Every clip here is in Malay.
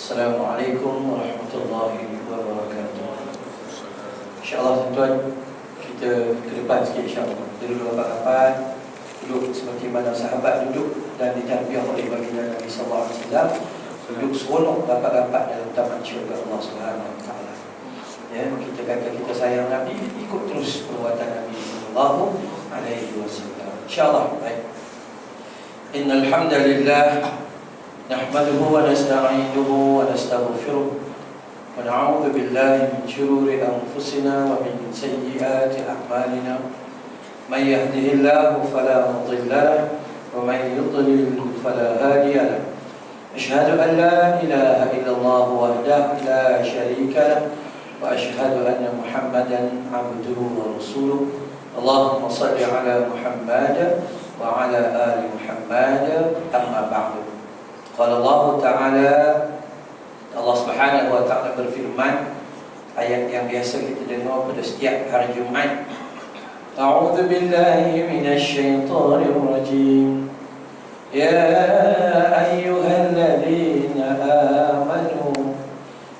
Assalamualaikum warahmatullahi wabarakatuh. InsyaAllah tuan-tuan, kita ke depan sikit insyaAllah. Duduk rapat-rapat, duduk seperti mana sahabat duduk dan ditarbiyah oleh baginda Nabi SAW. Duduk seronok rapat-rapat dalam taman syurga Allah Subhanahu Wa Taala. Ya, kita kata kita sayang Nabi, ikut terus perbuatan Nabi Sallallahu Alaihi Wasallam. InsyaAllah. Baik. Innal hamdalillah nahmaduhu wa nasta'inuhu wa nastaghfiruh wa na'udzu billahi min shururi anfusina wa min sayyiati a'malina. May yahdihillahu fala mudilla lahu wa may yudlil fala hadiya lahu. Asyhadu an la ilaha illallah wahdahu la syarika lahu wa asyhadu anna Muhammadan 'abduhu wa rasuluh. Allahumma shalli 'ala Muhammad wa 'ala ali Muhammad. Amma ba'du. Qala Allah Ta'ala, Allah Subhanahu Wa Ta'ala berfirman, ayat yang biasa kita dengar pada setiap hari Jumaat. A'udzu billahi minasy syaithanir rajim. Ya ayyuhalladzina amanu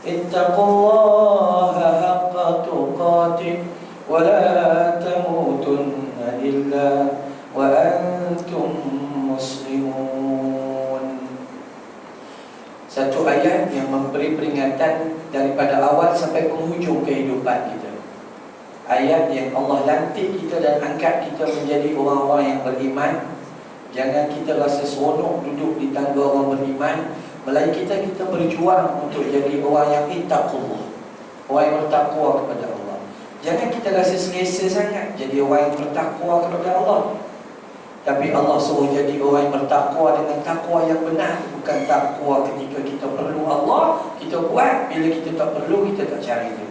ittaqullaha haqqa tuqatih wa la tamutunna illa wa antum muslimun. Satu ayat yang memberi peringatan daripada awal sampai penghujung kehidupan kita. Ayat yang Allah lantik kita dan angkat kita menjadi orang-orang yang beriman. Jangan kita rasa seronok duduk di tangga orang beriman, melainkan kita berjuang untuk jadi orang yang ittaqullah, orang yang bertakwa kepada Allah. Jangan kita rasa selesa sangat jadi orang yang bertakwa kepada Allah. Tapi Allah suruh jadi orang yang bertakwa dengan takwa yang benar, bukan takwa ketika kita perlu Allah kita buat, bila kita tak perlu kita tak cari dia.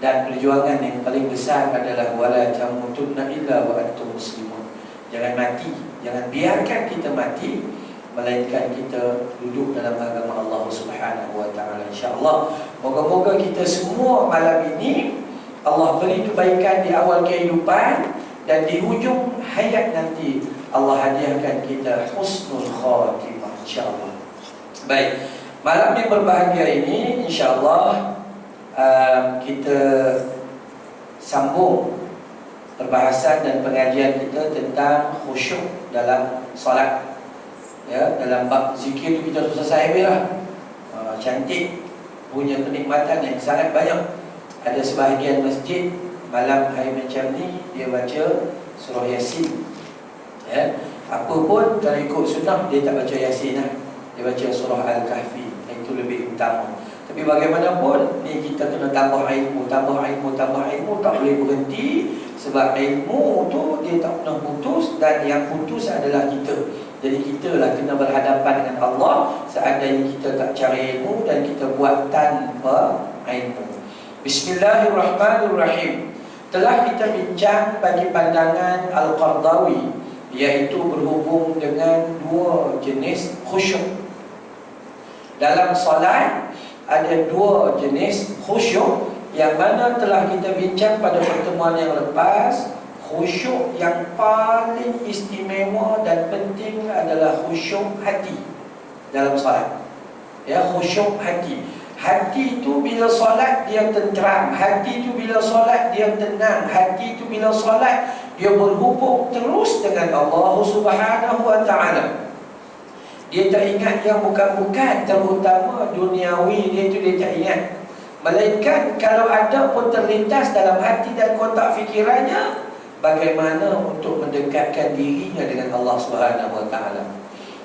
Dan perjuangan yang paling besar adalah wala tamutunna illa wa antum muslimun. Jangan mati, jangan biarkan kita mati, melainkan kita duduk dalam agama Allah Subhanahu Wa Taala. InsyaAllah, moga-moga kita semua malam ini Allah beri kebaikan di awal kehidupan, dan di hujung hayat nanti Allah hadiahkan kita husnul khatimah, insyaAllah. Baik, malam yang berbahagia ini insyaAllah kita sambung perbahasan dan pengajian kita tentang khusyuk dalam solat. Ya, dalam bab zikir itu kita sudah selesai habislah. Cantik, punya kenikmatan yang sangat banyak. Ada sebahagian masjid malam hari macam ni dia baca surah Yasin. Ya, apa pun kalau ikut sunnah dia tak baca Yasin lah. Dia baca surah Al-Kahfi. Itu lebih utama. Tapi bagaimanapun ni kita kena tambah ilmu, tambah ilmu, tambah ilmu, tak boleh berhenti. Sebab ilmu tu dia tak pernah putus, dan yang putus adalah kita. Jadi kita lah kena berhadapan dengan Allah seandainya kita tak cari ilmu dan kita buat tanpa ilmu. Bismillahirrahmanirrahim. Telah kita bincang bagi pandangan Al-Qardawi, iaitu berhubung dengan dua jenis khusyuk. Dalam solat ada dua jenis khusyuk, yang mana telah kita bincang pada pertemuan yang lepas. Khusyuk yang paling istimewa dan penting adalah khusyuk hati dalam solat. Ya, khusyuk hati. Hati itu bila solat dia tenteram, hati itu bila solat dia tenang, hati itu bila solat dia berhubung terus dengan Allah Subhanahu Wa Taala. Dia tak ingat yang bukan-bukan, terutama duniawi dia itu dia tak ingat. Melainkan kalau ada pun terlintas dalam hati dan kotak fikirannya, bagaimana untuk mendekatkan dirinya dengan Allah Subhanahu Wa Taala.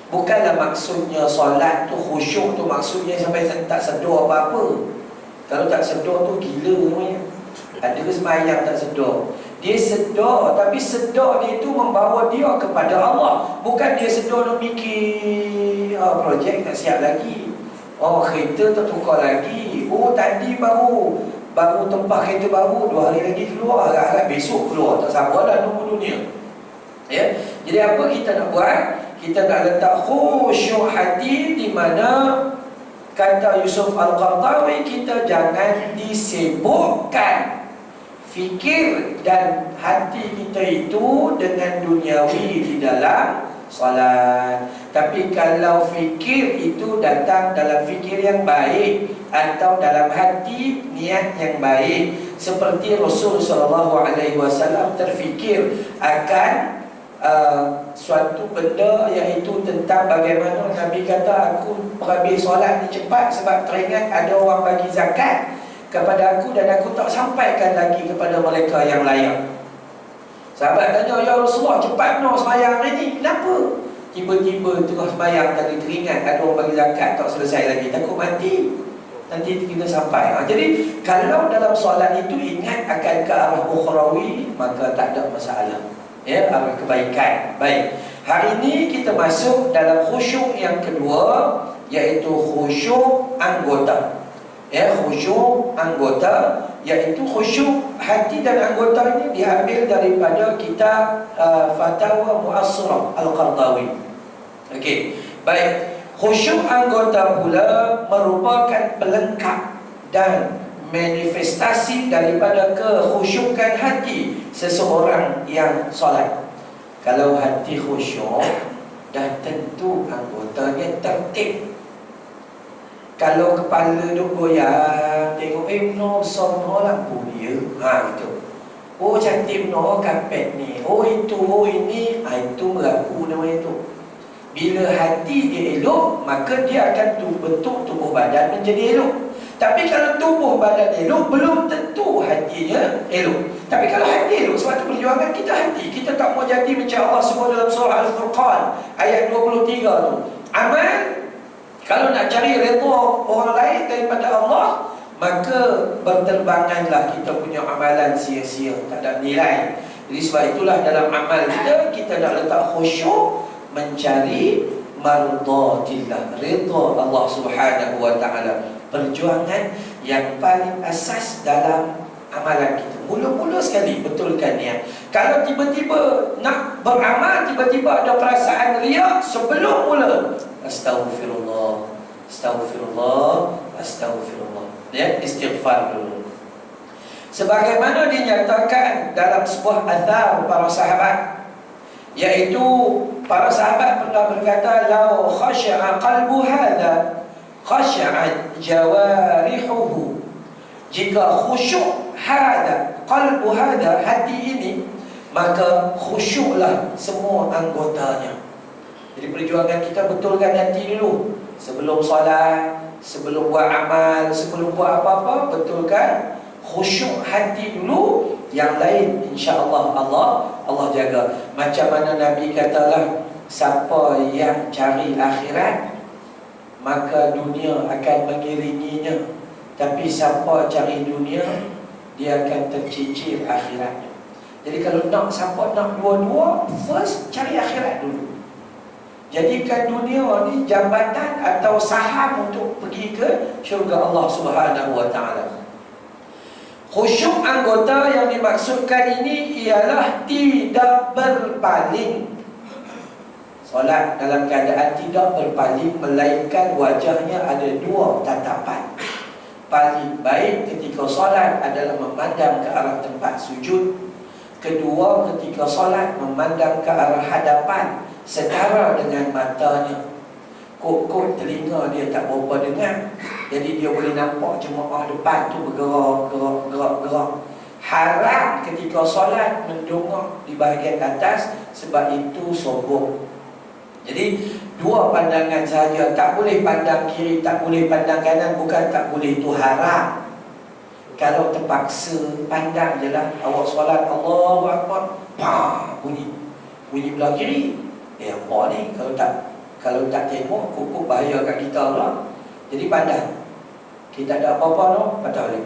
Bukanlah maksudnya solat tu khusyuk tu maksudnya sampai tak sedar apa-apa. Kalau tak sedar tu gila namanya. Ada sembahyang tak sedar. Dia sedar, tapi sedar dia itu membawa dia kepada Allah. Bukan dia sedar nak mikir projek tak siap lagi. Kereta tak tukar lagi. Tadi baru tempah kereta baru, 2 hari lagi keluar, agak-agak besok keluar. Tak sabarlah nunggu dunia. Ya. Jadi apa kita nak buat? Kita nak letak khusyuk hati, di mana kata Yusuf Al-Qardawi, kita jangan disibukkan fikir dan hati kita itu dengan duniawi di dalam solat. Tapi kalau fikir itu datang dalam fikir yang baik atau dalam hati niat yang baik, seperti Rasul SAW terfikir akan suatu benda, iaitu tentang bagaimana Nabi kata, aku perhabis solat ni cepat sebab teringat ada orang bagi zakat kepada aku dan aku tak sampaikan lagi kepada mereka yang layak. Sahabat tanya, ya Rasulullah, cepat no sembahyang hari ni, kenapa? Tiba-tiba terus sembahyang tadi teringat ada orang bagi zakat, tak selesai lagi, takut mati, nanti kita sampai. Jadi kalau dalam solat itu ingat akan ke arah ukhrawi, maka tak ada masalah, arah kebaikan. Baik, hari ini kita masuk dalam khusyuk yang kedua, iaitu khusyuk anggota. Khusyuk anggota, iaitu khusyuk hati dan anggota ini diambil daripada kitab Fatawa Mu'assirah Al-Qardawi. Okey, baik. Khusyuk anggota pula merupakan pelengkap dan manifestasi daripada kekhusyukan hati seseorang yang solat. Kalau hati khusyuk, dah tentu anggotanya tertib. Kalau kepala duk goyang, tengok no sono lampu dia, itu. Oh cantik no kapet ni. Oh itu, oh ini, itu merapu nama itu. Bila hati dia elok, maka dia akan bentuk tubuh badan menjadi elok. Tapi kalau tubuh badan elok, belum tentu hatinya elok. Tapi kalau hati elok, sebab itu perjuangan kita hati. Kita tak mau jadi macam Allah sebut dalam surah Al-Furqan ayat 23 tu. Amal, kalau nak cari redha orang lain daripada Allah, maka berterbanganlah kita punya amalan sia-sia, tak ada nilai. Jadi sebab itulah dalam amal kita nak letak khusyuk, mencari mardatillah, redha Allah Subhanahu wa taala. Perjuangan yang paling asas dalam amalan kita. Mula-mula sekali betulkan niat. Kalau tiba-tiba nak beramal, tiba-tiba ada perasaan riak sebelum mula, Astaghfirullah, Astaghfirullah, Astaghfirullah. Istighfar dulu. Sebagaimana dinyatakan dalam sebuah athar para sahabat, iaitu para sahabat pernah berkata, "Lau khasya'a qalbu hadha, khasya'a jawarihuhu." Jika khusyuk hadha, qalbu hadha, hati ini, maka khusyuklah semua anggotanya. Jadi perjuangan kita betulkan hati dulu. Sebelum solat, sebelum buat amal, sebelum buat apa-apa, betulkan khusyuk hati dulu. Yang lain insya-Allah Allah jaga. Macam mana Nabi katalah, siapa yang cari akhirat, maka dunia akan mengiringinya. Tapi siapa cari dunia, dia akan tercicir akhiratnya. Jadi kalau siapa nak dua-dua, first cari akhirat dulu. Jadikan dunia ni jambatan atau saham untuk pergi ke syurga Allah Subhanahu wa taala. Khusyuk anggota yang dimaksudkan ini ialah tidak berpaling. Solat dalam keadaan tidak berpaling, melainkan wajahnya ada dua tatapan. Paling baik ketika solat adalah memandang ke arah tempat sujud. Kedua, ketika solat memandang ke arah hadapan setara dengan matanya. Kok telinga dia tak berapa dengar, jadi dia boleh nampak jemaah depan tu bergerak. Haram ketika solat mendongak di bahagian atas, sebab itu sombong. Jadi dua pandangan sahaja, tak boleh pandang kiri, tak boleh pandang kanan. Bukan tak boleh, itu haram. Kalau terpaksa, pandang je lah. Awak solat, Allahu Akbar, bunyi belah kiri. Apa ni? Kalau tak tengok, kukuh bahaya kat kita pula. Jadi pandang. Kita ada apa-apa no, patah balik.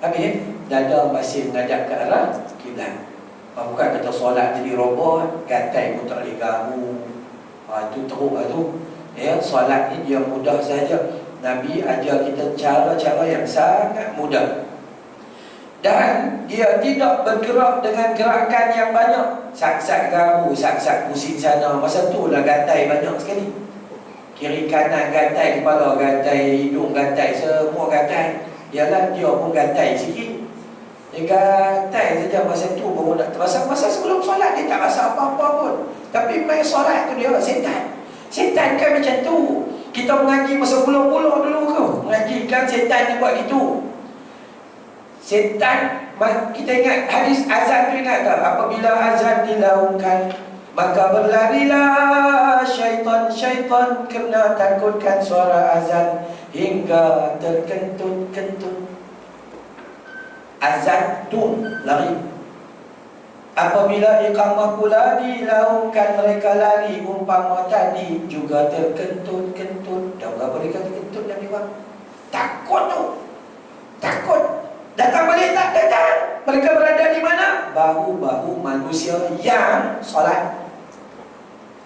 Habis, dada masih menghadap ke arah kiblat. Bukan kata solat jadi robot, gatai pun tak boleh ganggu. Itu teruk lah tu. Solat ni dia mudah saja. Nabi ajar kita cara-cara yang sangat mudah. Dan dia tidak bergerak dengan gerakan yang banyak. Sak-sak garu, sak-sak pusing sana. Masa tu lah gatai banyak sekali. Kiri kanan gatai, kepala gatai, hidung gatai, semua gatai. Yalah, dia pun gatai sikit. Dia gatai saja masa tu baru nak terasa. Masa sebelum solat dia tak rasa apa-apa pun. Tapi main solat tu dia setan. Setan kan macam tu. Kita mengaji masa bulan-bulan dulu ke? Mengaji kan setan ni buat gitu. Setan, kita ingat hadis azan tu, ingat tak? Apabila azan dilaungkan, maka berlarilah syaitan-syaitan kerana takutkan suara azan hingga terkentut-kentut. Azan tu lari. Apabila iqamah pula dilaungkan, mereka lari umpama tadi juga terkentut-kentut. Dah berapa mereka terkentut Nabi Muhammad? Takut tu. Takut. Datang balik tak? Datang. Mereka berada di mana? Bahu-bahu manusia yang solat.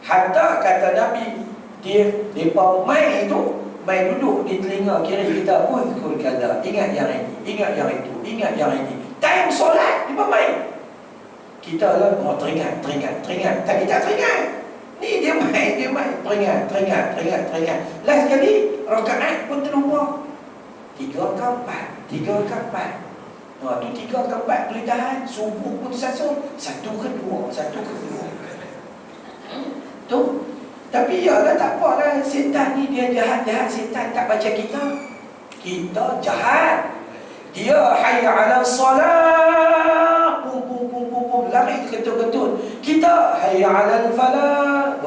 Hatta kata Nabi, mereka main tu, main duduk di telinga kiri kita. Uzkur kaza. Ingat yang ini, ingat yang itu, ingat yang ini. Time solat, mereka main. Kita lah, teringat. Tapi tak teringat. Ni dia main. Teringat. Last kali, rakaat pun terlupa. 3 ke 4. Tu 3 ke 4 boleh tahan. Subuh pun tersasul. 1 ke 2. Tu. Tapi yalah, tak apalah. Setan ni dia jahat-jahat. Setan tak baca kita. Kita jahat. Dia hayya ala salat. Lari terkentut-kentut. Kita hayya ala falah.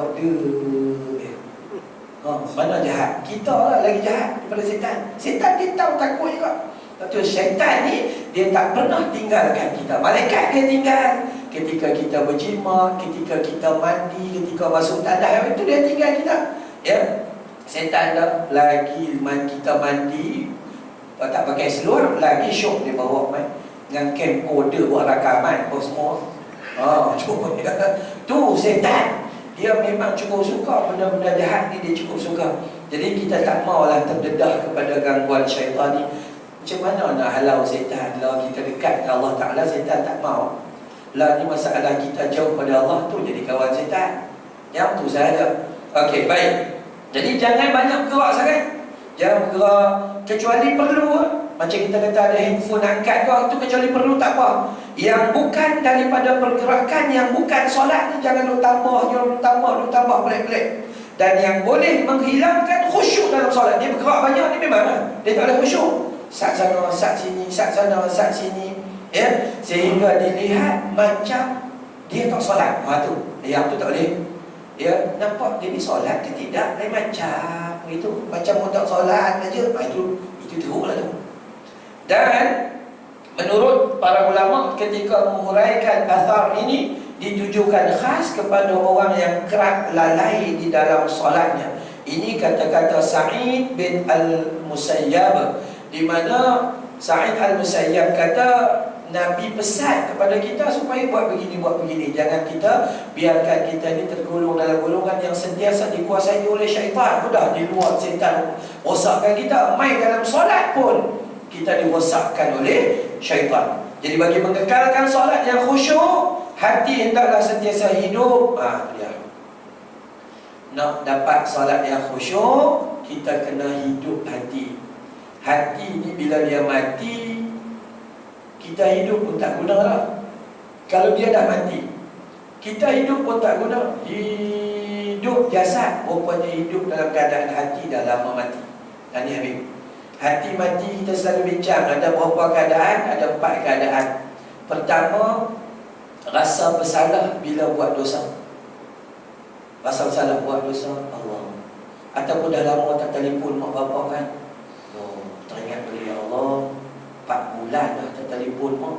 Mana jahat? Kita lah lagi jahat daripada setan. Setan dia tahu takut juga. Betul, syaitan ni dia tak pernah tinggalkan kita. Malaikat dia tinggal ketika kita berjimat, ketika kita mandi, ketika masuk tandas, itu dia tinggal kita. Ya. Setan dah lagi kita mandi tak pakai seluar, lagi syok dia bawa main dengan camcorder buat rakaman apa semua. Tu setan. Dia memang cukup suka benda-benda jahat ni, dia cukup suka. Jadi kita tak maulah terdedah kepada gangguan syaitan ni. Macam mana nak halau setan? Lah kita dekat dengan Allah Ta'ala, setan tak mau. Lah ni masalah kita jauh pada Allah tu jadi kawan setan. Yang tu sahaja. Okey, baik. Jadi jangan banyak bergerak sangat. Jangan bergerak kecuali perlu. Macam kita kata ada handphone angkat tu kecuali perlu, tak apa. Yang bukan daripada pergerakan, yang bukan solat ni jangan duk tambah pelik-pelik. Dan yang boleh menghilangkan khusyuk dalam solat, dia bergerak banyak ni memang dia tak ada khusyuk. Sat sana, sat sini, sat sana, sat sini, ya, sehingga dilihat macam dia tak solat. Tu yang tu tak boleh. Ya, nampak dia ni solat ke tidak, lain macam itu. Macam orang tak solat aja. Itu teruklah tu. Dan menurut para ulama, ketika menguraikan athar ini ditujukan khas kepada orang yang kerap lalai di dalam solatnya. Ini kata-kata Sa'id bin Al-Musayyab, di mana Sa'id Al-Musayyab kata Nabi pesan kepada kita supaya buat begini. Jangan kita biarkan kita ni tergolong dalam golongan yang sentiasa dikuasai oleh syaitan. Sudah di luar setan rosakkan kita. Main dalam solat pun kita dirosakkan oleh syaitan. Jadi bagi mengekalkan solat yang khusyuk, hati hendaklah sentiasa hidup. Dia. Nak dapat solat yang khusyuk, kita kena hidup hati. Hati ni bila dia mati, kita hidup pun tak guna lah. Kalau dia dah mati, kita hidup pun tak guna. Hidup jasad, rupanya hidup dalam keadaan hati dah lama mati. Ini Habib. Hati mati kita selalu bincang. Ada berapa keadaan? Ada 4 keadaan. Pertama, rasa bersalah bila buat dosa. Rasa bersalah buat dosa Allah. Ataupun dah lama tak telefon mak bapak kan. Teringat boleh, ya Allah, 4 bulan dah tak telefon mak.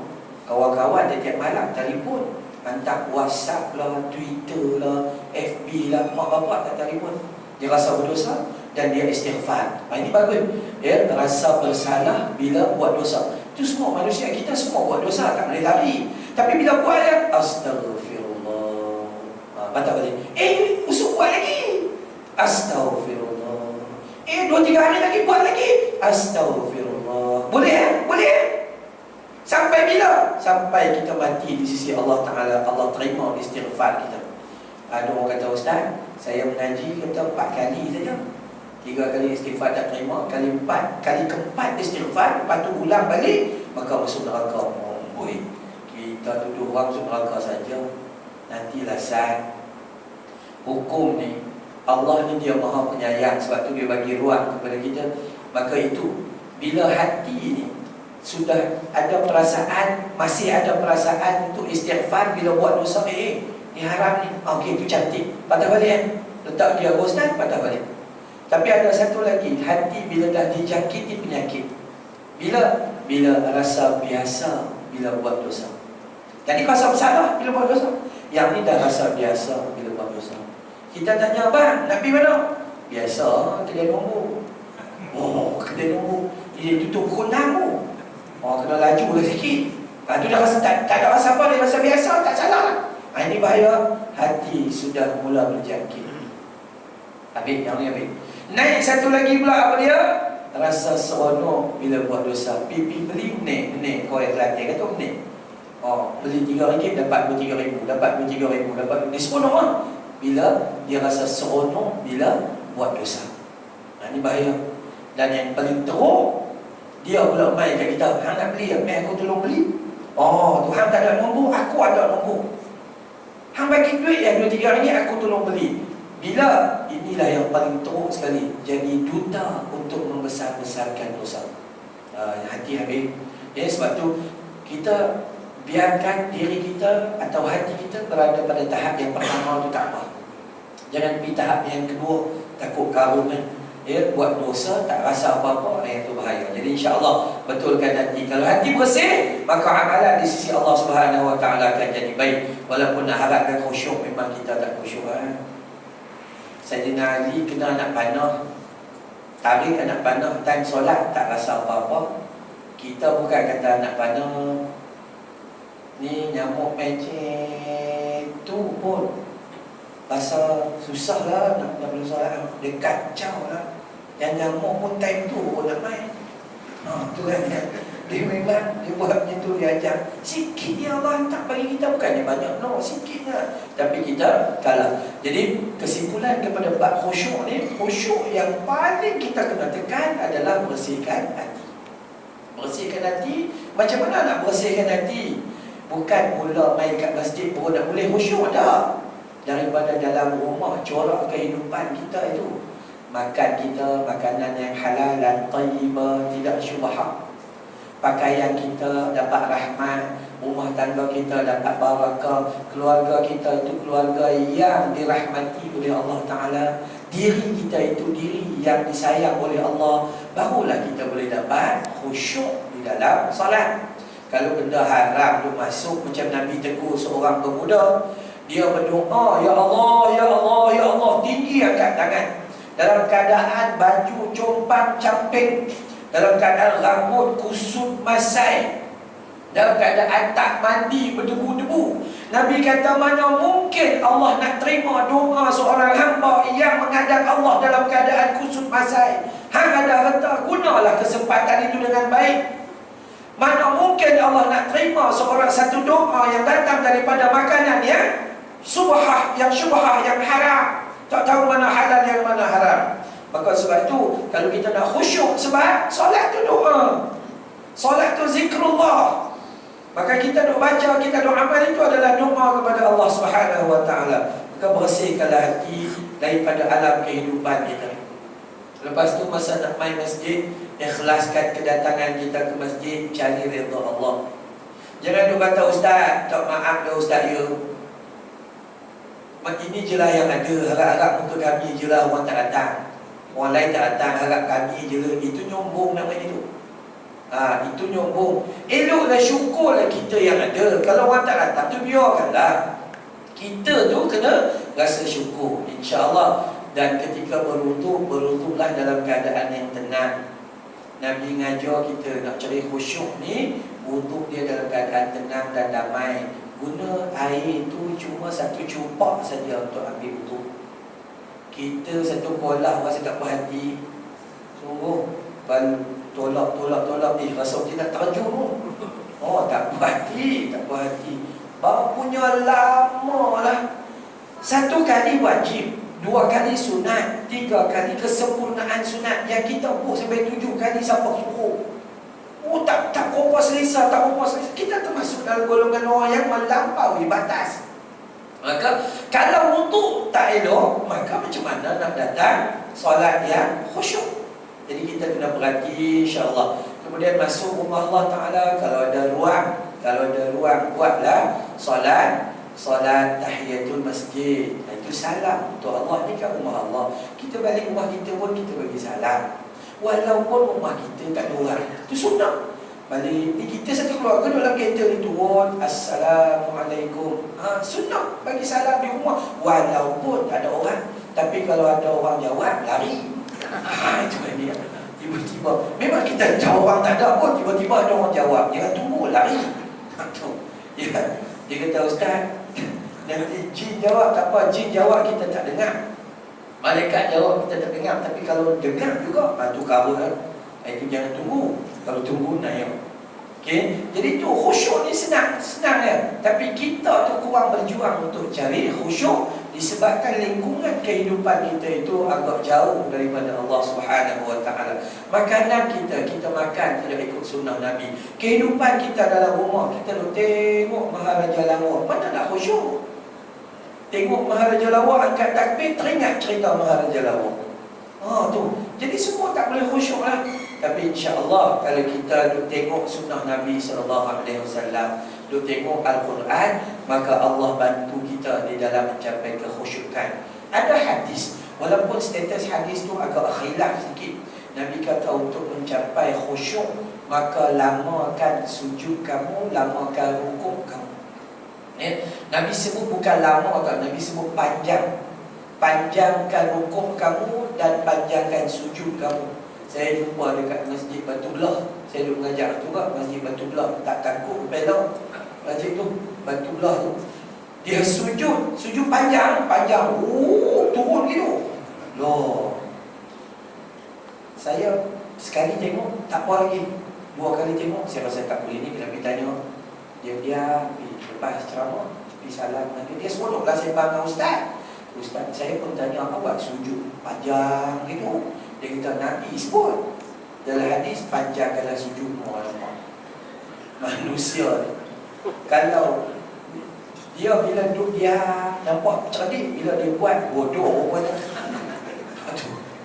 Kawan-kawan dia tiap malam telefon, hantar WhatsApp lah, Twitter lah, FB lah, mak bapak tak telefon. Dia rasa berdosa dan dia istighfar. Ini bagus. Ya, rasa bersalah bila buat dosa. Itu semua manusia, kita semua buat dosa, tak boleh lari. Tapi bila buat ya, astagfirullah. Batal balik. Usuk buat lagi. Astagfirullah. 2-3 hari lagi buat lagi. Astagfirullah. Boleh? Boleh? Sampai bila? Sampai kita mati di sisi Allah Ta'ala. Allah terima istighfar kita. Ada orang kata, Ustaz, saya mengaji kata 4 kali saja. 3 kali istighfar tak terima, kali keempat istighfar, lepas tu ulang balik, maka masuk neraka. Kita tuduh orang masuk neraka saja. Nantilah sah. Hukum ni Allah ni dia maha penyayang, sebab tu dia bagi ruang kepada kita. Maka itu, bila hati ni sudah ada perasaan, masih ada perasaan untuk istighfar bila buat dosa, ni haram ni, okey tu cantik, patah balik kan, letak dia ustaz, patah balik. Tapi ada satu lagi, hati bila dah dijangkiti penyakit, bila rasa biasa bila buat dosa. Tadi rasa bersalah bila buat dosa, yang ni dah rasa biasa bila buat dosa. Kita tanya, bang, nak pergi mana? Biasa, kedai nombor. Oh, kedai nombor, dia tutup pukul 6. Oh, kena laju lah sikit. Tu dah rasa tak ada rasa apa, dia rasa biasa, tak salah lah. Ini bahaya, hati sudah mula berjangkit. Habis, yang ni habis. Naik satu lagi pula, apa dia? Rasa seronok bila buat dosa. Pipi beli menik, kau yang Kelantan kata menik. Oh, beli RM3 dapat RM23,000, dapat RM23,000, dapat ni seronok lah. Bila dia rasa seronok bila buat dosa. Ini bahaya. Dan yang paling teruk, dia pula main kat kita, hang nak beli, aku tolong beli. Oh, Tuhan tak ada nombor, aku ada nombor. Hang bagi duit yang RM23, aku tolong beli. Bila inilah yang paling teruk sekali, jadi duta untuk membesar-besarkan dosa. Hati habis. Sebab tu kita biarkan diri kita atau hati kita berada pada tahap yang pertama tu tak apa. Jangan pergi tahap yang kedua, takut karun kan. Buat dosa tak rasa apa-apa, yang tu bahaya. Jadi insya-Allah betulkan hati. Kalau hati bersih, maka amalan di sisi Allah Subhanahu Wa Taala akan jadi baik. Walaupun nak harapkan khusyuk, memang kita tak khusyuk. Sayyidina Ali kena anak panah, tarik anak panah, time solat tak rasa apa-apa. Kita bukan kata anak panah ni nyamuk macam tu pun rasa susah lah nak solat. Dia kacau lah. Yang nyamuk pun time tu pun nak main. Tu kan dia memang dia buat macam tu, dia ajar sikit ya Allah tak bagi kita, bukannya banyak, no, sikitnya, tapi kita kalah. Jadi kesimpulan kepada bab khusyuk ni, khusyuk yang paling kita kena tekan adalah bersihkan hati. Bersihkan hati. Macam mana nak bersihkan hati? Bukan mula main kat masjid baru nak boleh khusyuk, tak. Daripada dalam rumah, corak kehidupan kita itu, makan kita makanan yang halal dan tayyibah, tidak syubhah. Pakaian kita dapat rahmat, rumah tangga kita dapat barakah, keluarga kita itu keluarga yang dirahmati oleh Allah Ta'ala, diri kita itu diri yang disayang oleh Allah. Barulah kita boleh dapat khusyuk di dalam salat. Kalau benda haram tu masuk, macam Nabi tegur seorang pemuda, dia berdoa, ya Allah, ya Allah, ya Allah, tinggi angkat tangan, dalam keadaan baju compang camping, dalam keadaan rambut kusut masai, dalam keadaan tak mandi berdebu-debu. Nabi kata, mana mungkin Allah nak terima doa seorang hamba yang menghadap Allah dalam keadaan kusut masai. Hang ada harta, gunalah kesempatan itu dengan baik. Mana mungkin Allah nak terima seorang satu doa yang datang daripada makanan yang subhah, yang syubhah, yang haram. Tak tahu mana halal yang mana haram. Maka sebab itu, kalau kita nak khusyuk, sebab solat tu doa, solat tu zikrullah, maka kita duk baca, kita duk amal, itu adalah doa kepada Allah Subhanahu Wa Taala. Maka bersihkanlah hati daripada alam kehidupan kita. Lepas tu masa nak main masjid, ikhlaskan kedatangan kita ke masjid, cari redha Allah. Jangan duk kata, ustaz, tak maaf dah ustaz, ya, ini je lah yang ada, harap-harap muka kami je lah orang tak datang, orang lain tak datang, harap kami je lah. Itu nyombong namanya tu. Itu nyombong. Eloklah, syukurlah kita yang ada. Kalau orang tak datang tu biarkanlah. Kita tu kena rasa syukur, insya-Allah. Dan ketika berwuduk, berwuduklah dalam keadaan yang tenang. Nabi ngajar kita nak cari khusyuk ni, wuduk dia dalam keadaan tenang dan damai. Guna air itu cuma satu cupak saja untuk ambil wuduk. Kita satu kolah rasa tak puas hati, sungguh tolak, rasa kita nak terjun tu. Oh, tak puas hati, tak puas hati. Baru punya lama lah. Satu kali wajib, 2 kali sunat, 3 kali kesempurnaan sunat. Yang kita buat sampai 7 kali siapa suruh. Oh, tak berapa selesa, tak berapa selesa. Kita termasuk dalam golongan orang yang melampaui batas. Maka kalau wuduk tak elok, maka macam mana nak datang solat yang khusyuk? Jadi kita kena berhati, insya-Allah. Kemudian masuk rumah Allah Taala, kalau ada ruang buatlah solat tahiyatul masjid. Itu salam untuk Allah. Ni kat rumah Allah. Kita balik rumah kita pun kita bagi salam. Walaupun rumah kita tak ada orang, itu sunnah. Balik ni kita satu keluarga dalam kereta ni turun, Assalamualaikum. Sunnah bagi salam di rumah walaupun tak ada orang. Tapi kalau ada orang jawab, lari. Itu dia. Tiba-tiba memang kita jawab orang tak ada pun, tiba-tiba ada orang jawab, jangan tunggu, lari. Ya. Dia kata, Ustaz, nanti jin jawab tak apa, jin jawab kita tak dengar, malaikat jawab kita tak dengar. Tapi kalau dengar juga, tu kabur kan. Itu jangan tunggu. Kalau tunggu naik. Okey, jadi tu khusyuk ni senang ya. Tapi kita tu kurang berjuang untuk cari khusyuk disebabkan lingkungan kehidupan kita itu agak jauh daripada Allah Subhanahu Wa Taala. Makanan kita makan tidak ikut sunnah Nabi. Kehidupan kita dalam rumah, kita tengok Maharaja Lawak, mana nak khusyuk? Tengok Maharaja Lawak angkat takbir, teringat cerita Maharaja Lawak. Tu. Jadi semua tak boleh khusyuk lah. Tapi insya-Allah kalau kita duk tengok sunnah Nabi SAW, duk tengok Al-Quran, maka Allah bantu kita di dalam mencapai kekhusyukan. Ada hadis, walaupun status hadis tu agak khilaf sikit. Nabi kata untuk mencapai khusyuk, maka lamakan sujud kamu, lamakan rukuk kamu. Nabi sebut bukan lama tau, Nabi sebut panjang. Panjangkan rukuk kamu dan panjangkan sujud kamu. Saya jumpa dekat Masjid Batullah. Saya duduk mengajar juga Masjid Batullah. Tak takut belok masjid tu, Batullah tu. Dia sujud panjang. Turun gitu. Loh. Saya sekali tengok tak apa lagi. 2 kali tengok saya rasa tak boleh ni, kena pergi tanya. Dia lepas ceramah, pergi salam. Nanti dia seronoklah sembang dengan Ustaz, saya pun tanya apa buat sujud panjang gitu. Dia kata Nabi sebut dalam hadis, panjangkanlah sujudmu. Manusia ni, kalau dia bila duduk dia nampak cerdik, bila dia buat bodoh pun.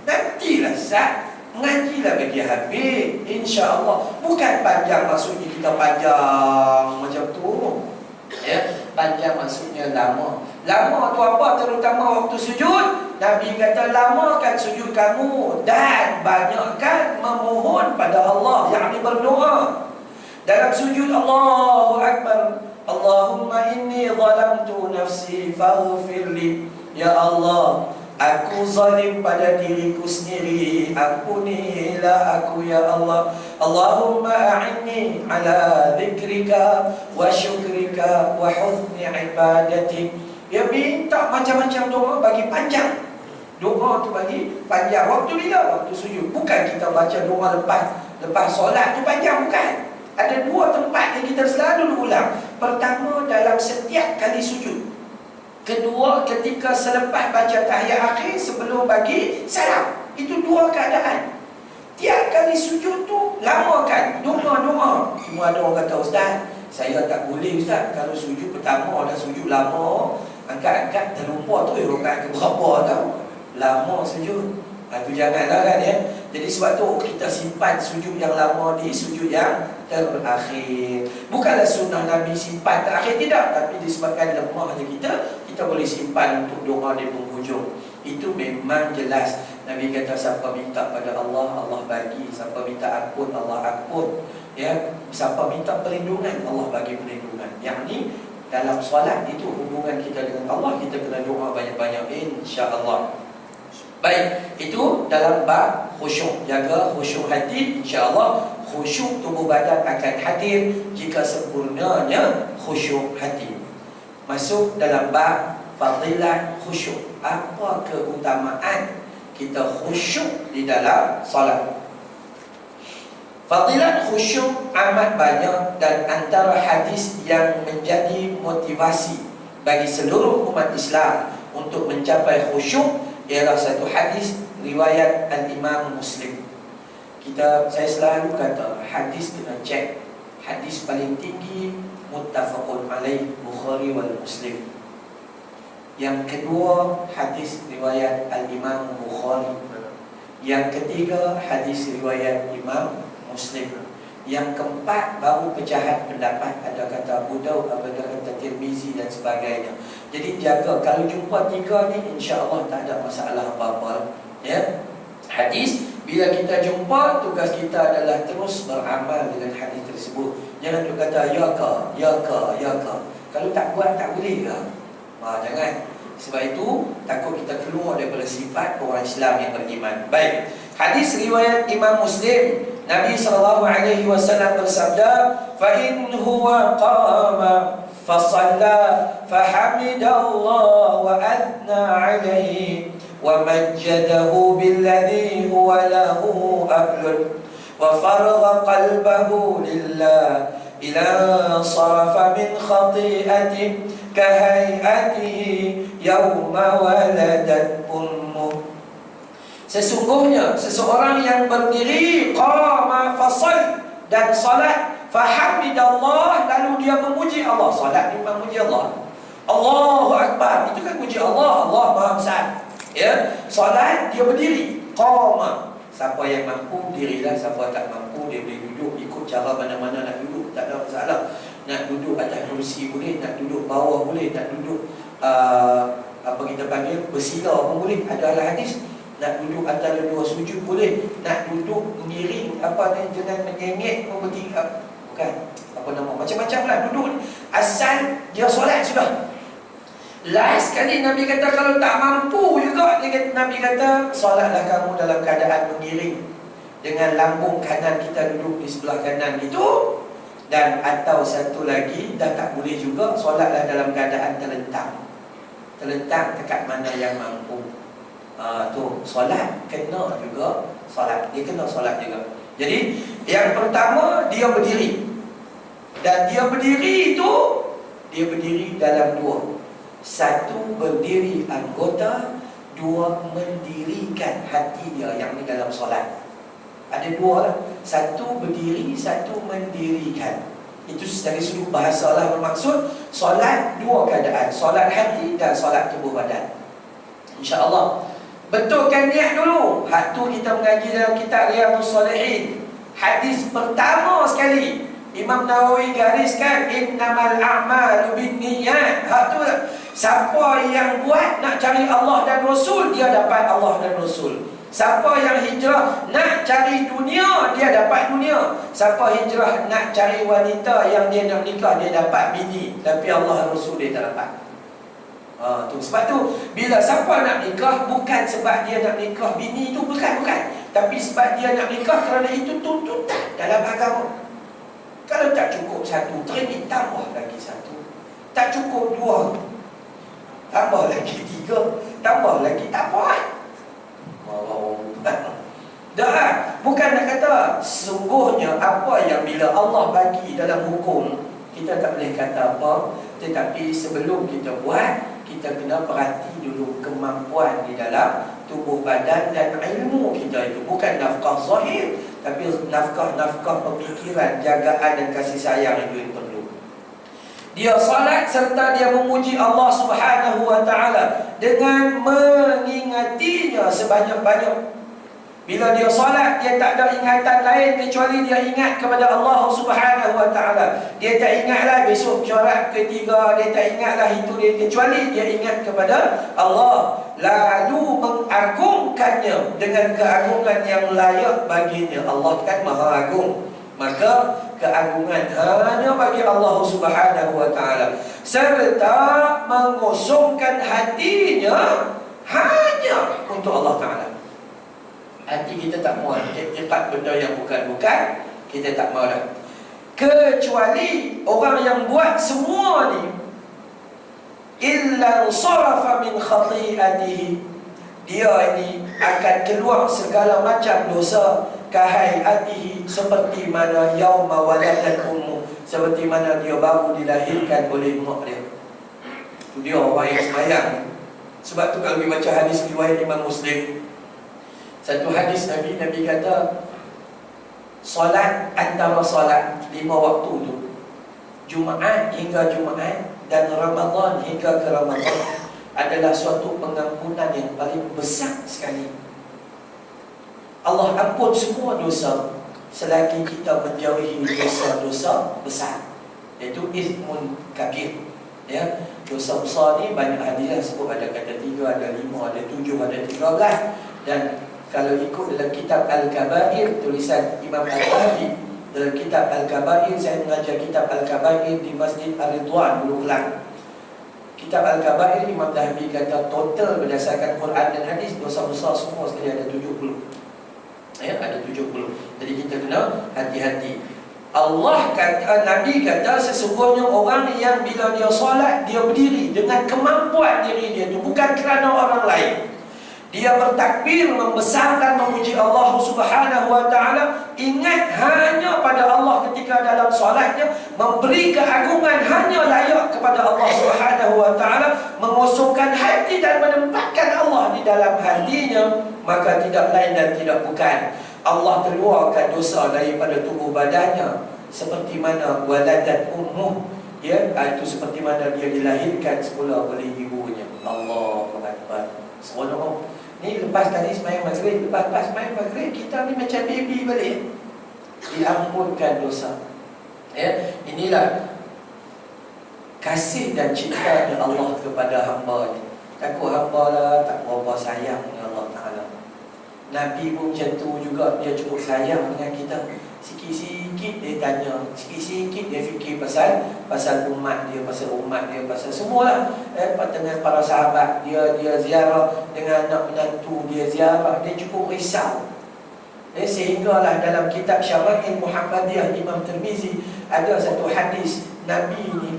Nantilah Ustaz, mengajilah bagi habis, insya-Allah. Bukan panjang maksudnya kita panjang macam tu. Ya, panjang maksudnya lama. Lama tu apa? Terutama waktu sujud. Nabi kata lamakan sujud kamu dan banyakkan memohon pada Allah, yakni berdoa. Dalam sujud Allahu Akbar, Allahumma inni zalamtu nafsi faghfirli. Ya Allah, aku zalim pada diriku sendiri, ampunilah aku ya Allah. Allahumma a'inni ala dzikrika wa syukrika wa husni ibadatik. Dia minta macam-macam doa, bagi panjang. Doa tu bagi panjang. Waktu bila? Waktu sujud. Bukan kita baca doa lepas solat tu panjang, bukan. Ada 2 tempat yang kita selalu ulang. Pertama, dalam setiap kali sujud. Kedua, ketika selepas baca tahiyat akhir sebelum bagi salam. Itu 2 keadaan. Tiap kali sujud tu lamakan doa-doa. Cuma ada orang kata, Ustaz, saya tak boleh Ustaz. Kalau sujud pertama dah sujud lama, angkat-angkat terlupa tu rakaat ke berapa tau. Lama sujud. Itu janganlah kan ya. Jadi sebab tu kita simpan sujud yang lama di sujud yang terakhir. Bukanlah sunnah Nabi simpan terakhir, tidak. Tapi disebabkan lemahnya kita boleh simpan untuk doa di penghujung. Itu memang jelas. Nabi kata siapa minta pada Allah, Allah bagi. Siapa minta ampun, Allah ampun. Ya, siapa minta perlindungan, Allah bagi perlindungan. Yang ni dalam solat itu hubungan kita dengan Allah, kita kena doa banyak-banyak, insya-Allah. Baik, itu dalam bab khusyuk. Jaga khusyuk hati, insya-Allah khusyuk tubuh badan akan hadir jika sempurnanya khusyuk hati. Masuk dalam bab fadilat khusyuk. Apa keutamaan kita khusyuk di dalam solat? Fadilat khusyuk amat banyak, dan antara hadis yang menjadi motivasi bagi seluruh umat Islam untuk mencapai khusyuk ialah satu hadis riwayat Al-Imam Muslim. Saya selalu kata hadis kena cek. Hadis paling tinggi muttafaqun alaih, Bukhari wal Muslim. Yang kedua, hadis riwayat Al-Imam Bukhari. Yang ketiga, hadis riwayat Imam Muslim. Yang keempat, baru pecahan pendapat. Ada kata Abu Daud, ada kata Tirmizi dan sebagainya. Jadi jaga, kalau jumpa tiga ni, insya-Allah tak ada masalah apa-apa. Ya. Hadis, bila kita jumpa, tugas kita adalah terus beramal dengan hadis tersebut. Jangan duk kata ya ka, ya ka, ya ka. Kalau tak buat tak boleh ke? Jangan. Sebab itu takut kita keluar daripada sifat orang Islam yang beriman. Baik. Hadis riwayat Imam Muslim, Nabi SAW bersabda, "Fa in huwa qama fa shalla fa hamidallah wa athna alaihi wa majjadahu billadhi huwa lahu ahlun wa faragha qalbahu lillah ila sarafa min khati'atin kahayatihi yawma waladat ummuh." Sesungguhnya seseorang yang berdiri qama fasal dan salat fahamidallah, lalu dia memuji Allah. Salat ni memuji Allah. Allahu akbar, itu kan puji Allah. Allah Maha Besar. Ya, salat dia berdiri qama. Siapa yang mampu dirilah, siapa tak mampu dia boleh duduk ikut cara mana-mana nak duduk, tak ada masalah. Nak duduk atas kursi boleh, nak duduk bawah boleh, nak duduk apa kita panggil bersila pun boleh. Adalah hadis. Nak duduk antara dua sujud boleh. Nak duduk mengiring dengan menyengit berdiri, bukan apa nama, macam-macam lah duduk. Asal dia solat sudah. Last sekali Nabi kata kalau tak mampu juga, Nabi kata solatlah kamu dalam keadaan mengiring dengan lambung kanan kita duduk di sebelah kanan itu. Dan atau satu lagi, dah tak boleh juga, solatlah dalam keadaan terlentang. Terlentang dekat mana yang mampu. Tu solat kena juga solat. Dia kena solat juga. Jadi yang pertama dia berdiri. Dan dia berdiri itu, dia berdiri dalam dua. Satu berdiri anggota, dua mendirikan hati dia, yang ni dalam solat. Ada dua lah. Satu berdiri, satu mendirikan. Itu dari sudut bahasa lah bermaksud solat dua keadaan, solat hati dan solat tubuh badan. InsyaAllah. Betulkan niat dulu. Hak tu kita mengaji dalam kitab Riyadhus Shalihin. Hadis pertama sekali Imam Nawawi gariskan innamal a'malu binniyat. Hak tu siapa yang buat nak cari Allah dan Rasul, dia dapat Allah dan Rasul. Siapa yang hijrah nak cari dunia, dia dapat dunia. Siapa hijrah nak cari wanita yang dia nak nikah, dia dapat bini, tapi Allah dan Rasul dia tak dapat. Tu sebab tu bila siapa nak nikah, bukan sebab dia nak nikah bini tu, bukan, tapi sebab dia nak nikah kerana itu tuntutan dalam agama. Kalau tak cukup satu, training tambah lagi satu. Tak cukup dua, tambah lagi tiga, tambah lagi tak apa. Dah, bukan nak kata sungguhnya apa yang bila Allah bagi dalam hukum kita tak boleh kata apa, tetapi sebelum kita buat, kita kena perhati dulu kemampuan di dalam tubuh badan dan ilmu kita itu. Bukan nafkah zahir, tapi nafkah pemikiran, jagaan dan kasih sayang itu yang perlu. Dia salat serta dia memuji Allah Subhanahu wa ta'ala dengan mengingatinya sebanyak-banyak. Bila dia salat, dia tak ada ingatan lain kecuali dia ingat kepada Allah Subhanahu wa ta'ala. Dia tak ingatlah besok corak ketiga, dia tak ingatlah itu dia, kecuali dia ingat kepada Allah, lalu mengagungkannya dengan keagungan yang layak baginya. Allah kan Maha Agung, maka keagungan hanya bagi Allah Subhanahu wa ta'ala, serta mengosongkan hatinya hanya untuk Allah Ta'ala. Hati kita tak mahu ikut benda yang bukan-bukan, kita tak mahu dah. Kecuali orang yang buat semua ni, illa sarafa min khati'atihi, dia ini akan keluar segala macam dosa, kahayatihi, seperti mana yauma waladat ummu, seperti mana dia baru dilahirkan oleh mak dia. Itu dia orang yang sembahyang. Sebab tu kalau kita baca hadis riwayat Imam Muslim, satu hadis Nabi kata solat antara solat 5 waktu tu, Jumaat hingga Jumaat dan Ramadan hingga ke Ramadan, adalah suatu pengampunan yang paling besar sekali. Allah ampun semua dosa selagi kita menjauhi dosa-dosa besar, iaitu ismun kabir. Ya, dosa besar ni banyak hadis yang sebut, ada kata 3, ada 5, ada 7, ada 13. Dan kalau ikut dalam kitab Al-Kabair tulisan Imam Al-Zahabi, dalam kitab Al-Kabair, saya mengajar kitab Al-Kabair di Masjid Ar-Ridwan dulu Kelang. Kitab Al-Kabair, Imam Zahabi kata total berdasarkan Quran dan hadis dosa besar semua sekali ada 70. Ya, ada 70. Jadi kita kena hati-hati. Allah kata, Nabi kata, sesungguhnya orang yang bila dia solat, dia berdiri dengan kemampuan diri dia tu, bukan kerana orang lain. Dia bertakbir, membesarkan, memuji Allah Subhanahu wa ta'ala, ingat hanya pada Allah ketika dalam solatnya, memberi keagungan hanya layak kepada Allah Subhanahu wa ta'ala, mengosongkan hati dan menempatkan Allah di dalam hatinya, maka tidak lain dan tidak bukan, Allah keluarkan dosa daripada tubuh badannya, seperti mana waladat ummuh, ya, itu seperti mana dia dilahirkan semula oleh ibunya. Allahu Akbar. Subhanallah. Ni lepas tadi sembahyang maghrib, lepas sembahyang maghrib kita ni macam baby balik, diampunkan dosa. Ya, inilah kasih dan cinta Allah kepada hamba-Nya. Takut hamba lah tak berapa sayang dengan Allah Ta'ala. Nabi pun macam tu juga, dia cukup sayang dengan kita. Sikit-sikit dia tanya, sikit-sikit dia fikir pasal umat dia, pasal umat dia, pasal semualah. Dengan para sahabat dia ziarah, dengan anak menantu dia ziarah, dia cukup risau. Sehinggalah dalam kitab Syama'il Muhammadiyah Imam Tirmizi ada satu hadis Nabi ni,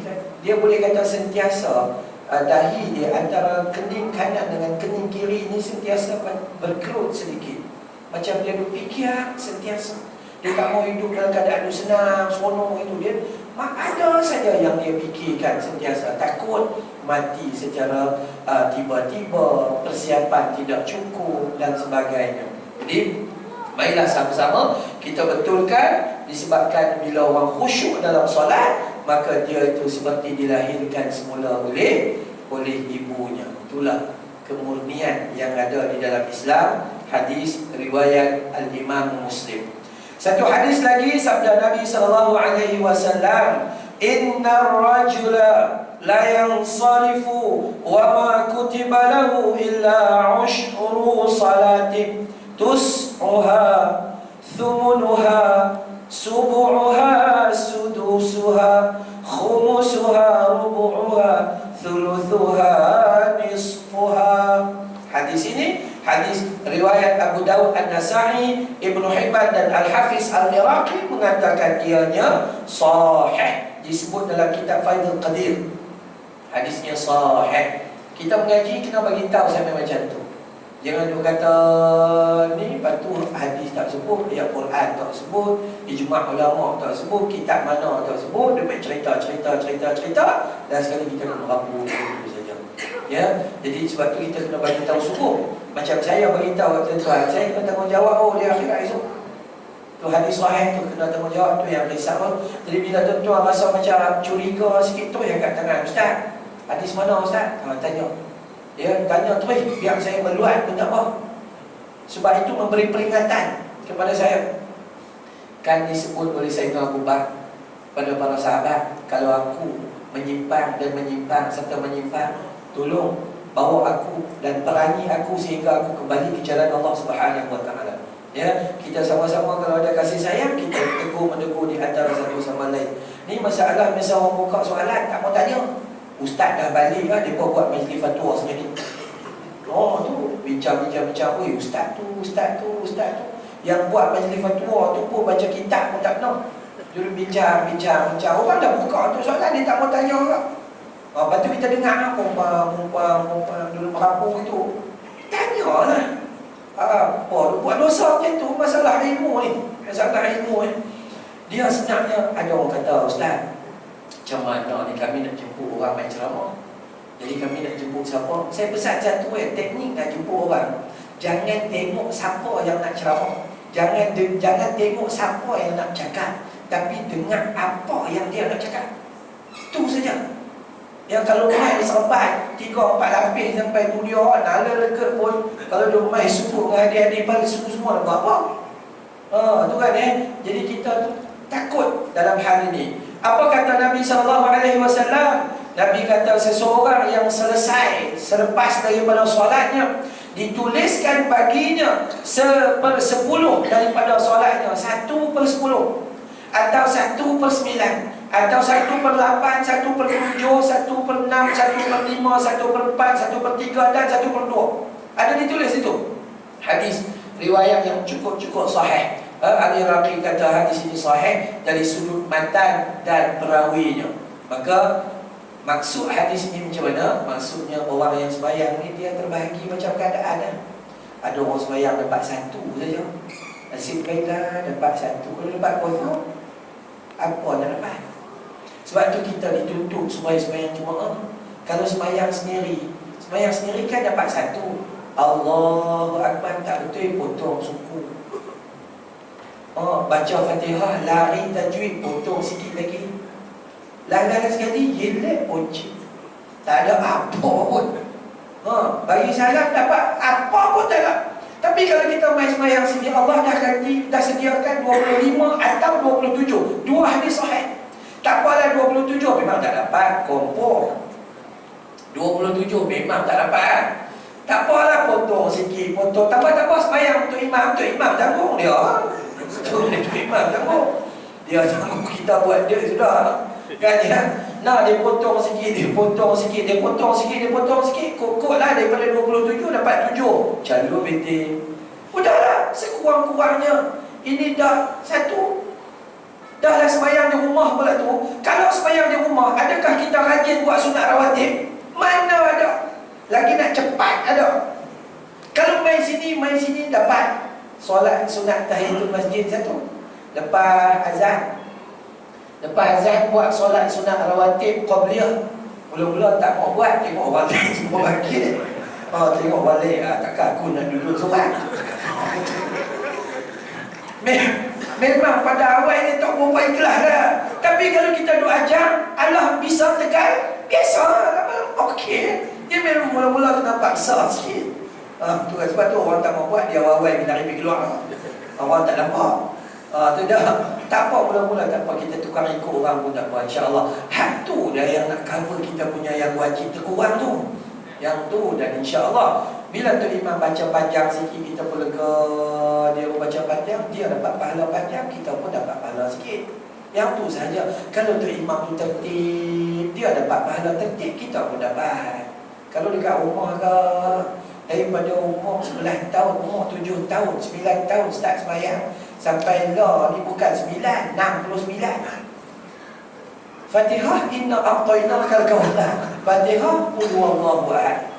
dia boleh kata sentiasa dahi dia antara kening kanan dengan kening kiri ni sentiasa berkerut sedikit, macam dia berfikir sentiasa. Dia tak mau hidup dalam keadaan senang, seronok itu. Dia ada saja yang dia fikirkan sentiasa. Takut mati secara tiba-tiba, persiapan tidak cukup dan sebagainya. Jadi marilah sama-sama kita betulkan, disebabkan bila orang khusyuk dalam solat, maka dia itu seperti dilahirkan semula oleh ibunya. Itulah kemurnian yang ada di dalam Islam. Hadis riwayat Al-Imam Muslim. Satu hadis lagi sabda Nabi sallallahu alaihi wasallam, "Innar rajula la yansarifu wa ma kutiba lahu illa ushru salati tus'uha thumunuha subu'uha sudusuha khumusuha rubu'uha thuluthuha nisfuha." Hadis ini hadis riwayat Abu Dawud An-Nasa'i, Ibnu Hibban dan Al-Hafiz Al-Iraqi mengatakan ianya sahih, disebut dalam kitab Faidul Qadir. Hadisnya sahih. Kita mengaji kena bagi tahu sampai macam tu. Jangan duk kata ni patu hadis tak sebut, ayat Quran tak sebut, ijma' ulama tak sebut, kitab mana tak sebut, dia main cerita dan sekali kita nak merapu itu saja. Ya, jadi sebab tu kita kena bagi tahu sungguh. Macam saya bagi tahu tuan-tuan, saya kena tanggungjawab di akhirat esok. Tu hadis sahih tu kena tanggungjawab, tu yang risau. Jadi bila tuan-tuan rasa macam curiga sikit tu yang kat tangan, "Ustaz, hadis mana Ustaz?" Tanya. Ya, tanya terus biar saya meluat pun tak apa. Sebab itu memberi peringatan kepada saya. Kan disebut oleh Sayyidina Abu Bakar pada para sahabat, kalau aku menyimpang serta menyimpang, tolong bawa aku dan perangi aku sehingga aku kembali ke jalan Allah Subhanahu wa ta'ala. Ya, kita sama-sama kalau ada kasih sayang, kita tegur-menegur di antara satu sama lain. Ni masalah masa orang buka soalan tak mau tanya. Ustaz dah balik lah, dia buat majlis fatwa sendiri. Oh tu, bincang-bincang, oi ustaz tu. Yang buat majlis fatwa tu pun baca kitab pun tak pernah. Juru bincang. Orang dah buka tu soalan, dia tak mau tanya orang. Lepas tu kita dengar perempuan dulu merampung itu, tanyalah. Buat dosa macam tu, masalah ilmu ni. Dia sebenarnya ada orang kata, "Ustaz, macam mana ni kami nak jemput orang main ceramah? Jadi kami nak jemput siapa?" Saya pesan satu teknik nak jemput orang. Jangan tengok siapa yang nak ceramah. Jangan tengok siapa yang nak cakap, tapi dengar apa yang dia nak cakap. Itu saja. Yang kalau main serbat 3-4 lapis sampai tu dia nala leket pun, kalau dia main subuh dengan adik-adik pada semua nak buat apa? Tu kan Jadi kita tu takut dalam hal ini. Apa kata Nabi SAW? Nabi kata seseorang yang selesai selepas daripada solatnya, dituliskan baginya 1/10 daripada solatnya, 1/10 atau 1/9 atau 1/8, 1/7, 1/6, 1/5, 1/4, 1/3 dan 1/2. Ada ditulis itu. Hadis riwayat yang cukup sahih. Al-Iraqi kata hadis ini sahih dari sudut matan dan perawinya. Maka maksud hadis ini macam mana? Maksudnya orang yang sembahyang ni dia terbahagi macam keadaan. Ada orang sembahyang dapat 1 saja. Nasib baiklah dapat 1. Kalau dapat 0, apa nak dapat? Sebab tu kita dituntut sembahyang jemaah. Kalau sembahyang sendiri kan dapat 1. Allahu Akbar tak betul, potong suku. Baca Fatihah, lari tajwid, potong sikit lagi. Lari sekali, jelek punci. Tak ada apa pun. Bagi salam dapat apa pun tak ada. Tapi kalau kita main sembahyang sendiri, Allah dah sediakan 25 atau 27. Dua hadis sahih. Tak apalah 27 memang tak dapat kompor. 27 memang tak dapat. Tak apalah potong sikit, potong. Tak apa sembahyang untuk imam tanggung dia. Untuk imam tanggung. Dia tanggung, kita buat dia sudah. Kan ya? Nah, dia potong sikit. Kokoklah daripada 27 dapat 7. Calon binti. Udahlah, sekurang-kurangnya ini dah 1. Dah lah sembahyang di rumah pula tu. Kalau sembahyang di rumah, adakah kita rajin buat sunat rawatib? Mana ada? Lagi nak cepat ada. Kalau main sini dapat solat sunat tahiyatul masjid 1. Lepas azan buat solat sunat rawatib qabliyah. Mula-mula tak mau buat, tengok orang lain semua bagi. Tengok balik, takkan aku nak duduk solat. Memang pada awal ni tak berapa ikhlas dah. Tapi kalau kita duk ajar, Allah bisa tegal, biasa. Okey. Dia memang mula-mula kena paksa sikit. Tu sebab tu orang tak mau buat, dia awal-awal bila pergi keluar. Orang tak nampak. Tu dah. Tak apa mula-mula, tak apa, kita tukar ikut orang pun tak apa, insya-Allah. Hak tu dah yang nak cover kita punya yang wajib terkurang tu. Yang tu, dan insya-Allah bila tu imam baca panjang sikit, kita pun lega. Dia baca panjang, dia dapat pahala panjang, kita pun dapat pahala sikit. Yang tu saja. Kalau tu imam tu tertib, dia dapat pahala tertib, kita pun dapat. Kalau dekat rumah ke, daripada umur 11 tahun, umur 7 tahun, 9 tahun start sembahyang, sampai lah ni bukan 9, 69. Fatihah, inna a'tainakal kautsar. Fatihah, qul huwallahu ahad.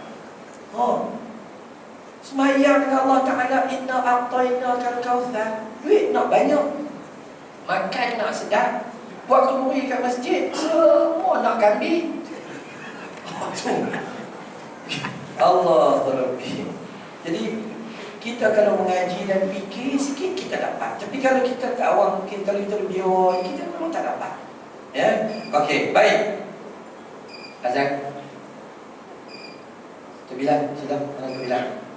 Sembahyang dengan Allah Ta'ala, inna a'tainakal kautsar. Duit nak banyak, makan nak sedap, buat kenduri kat masjid, semua nak kambing. Allah Rabbi. Jadi kita kalau mengaji dan fikir sikit kita dapat. Tapi kalau kita kat awam, mungkin kalau kita biar, kita memang tak dapat. Ya, okey, baik. Azan. Bilal, silam, mana Bilal?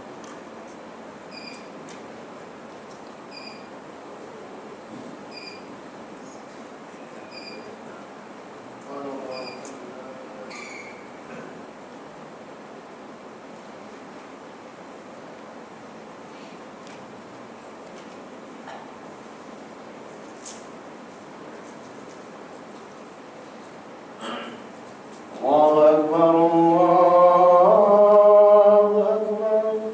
الله أكبر الله أكبر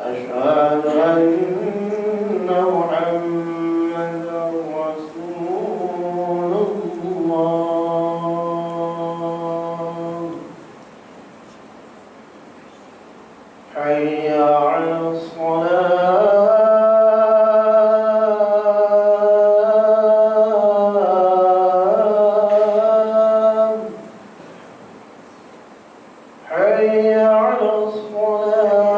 أشهد أن محمدا رسول الله حي على الصلاة حي على الصلاة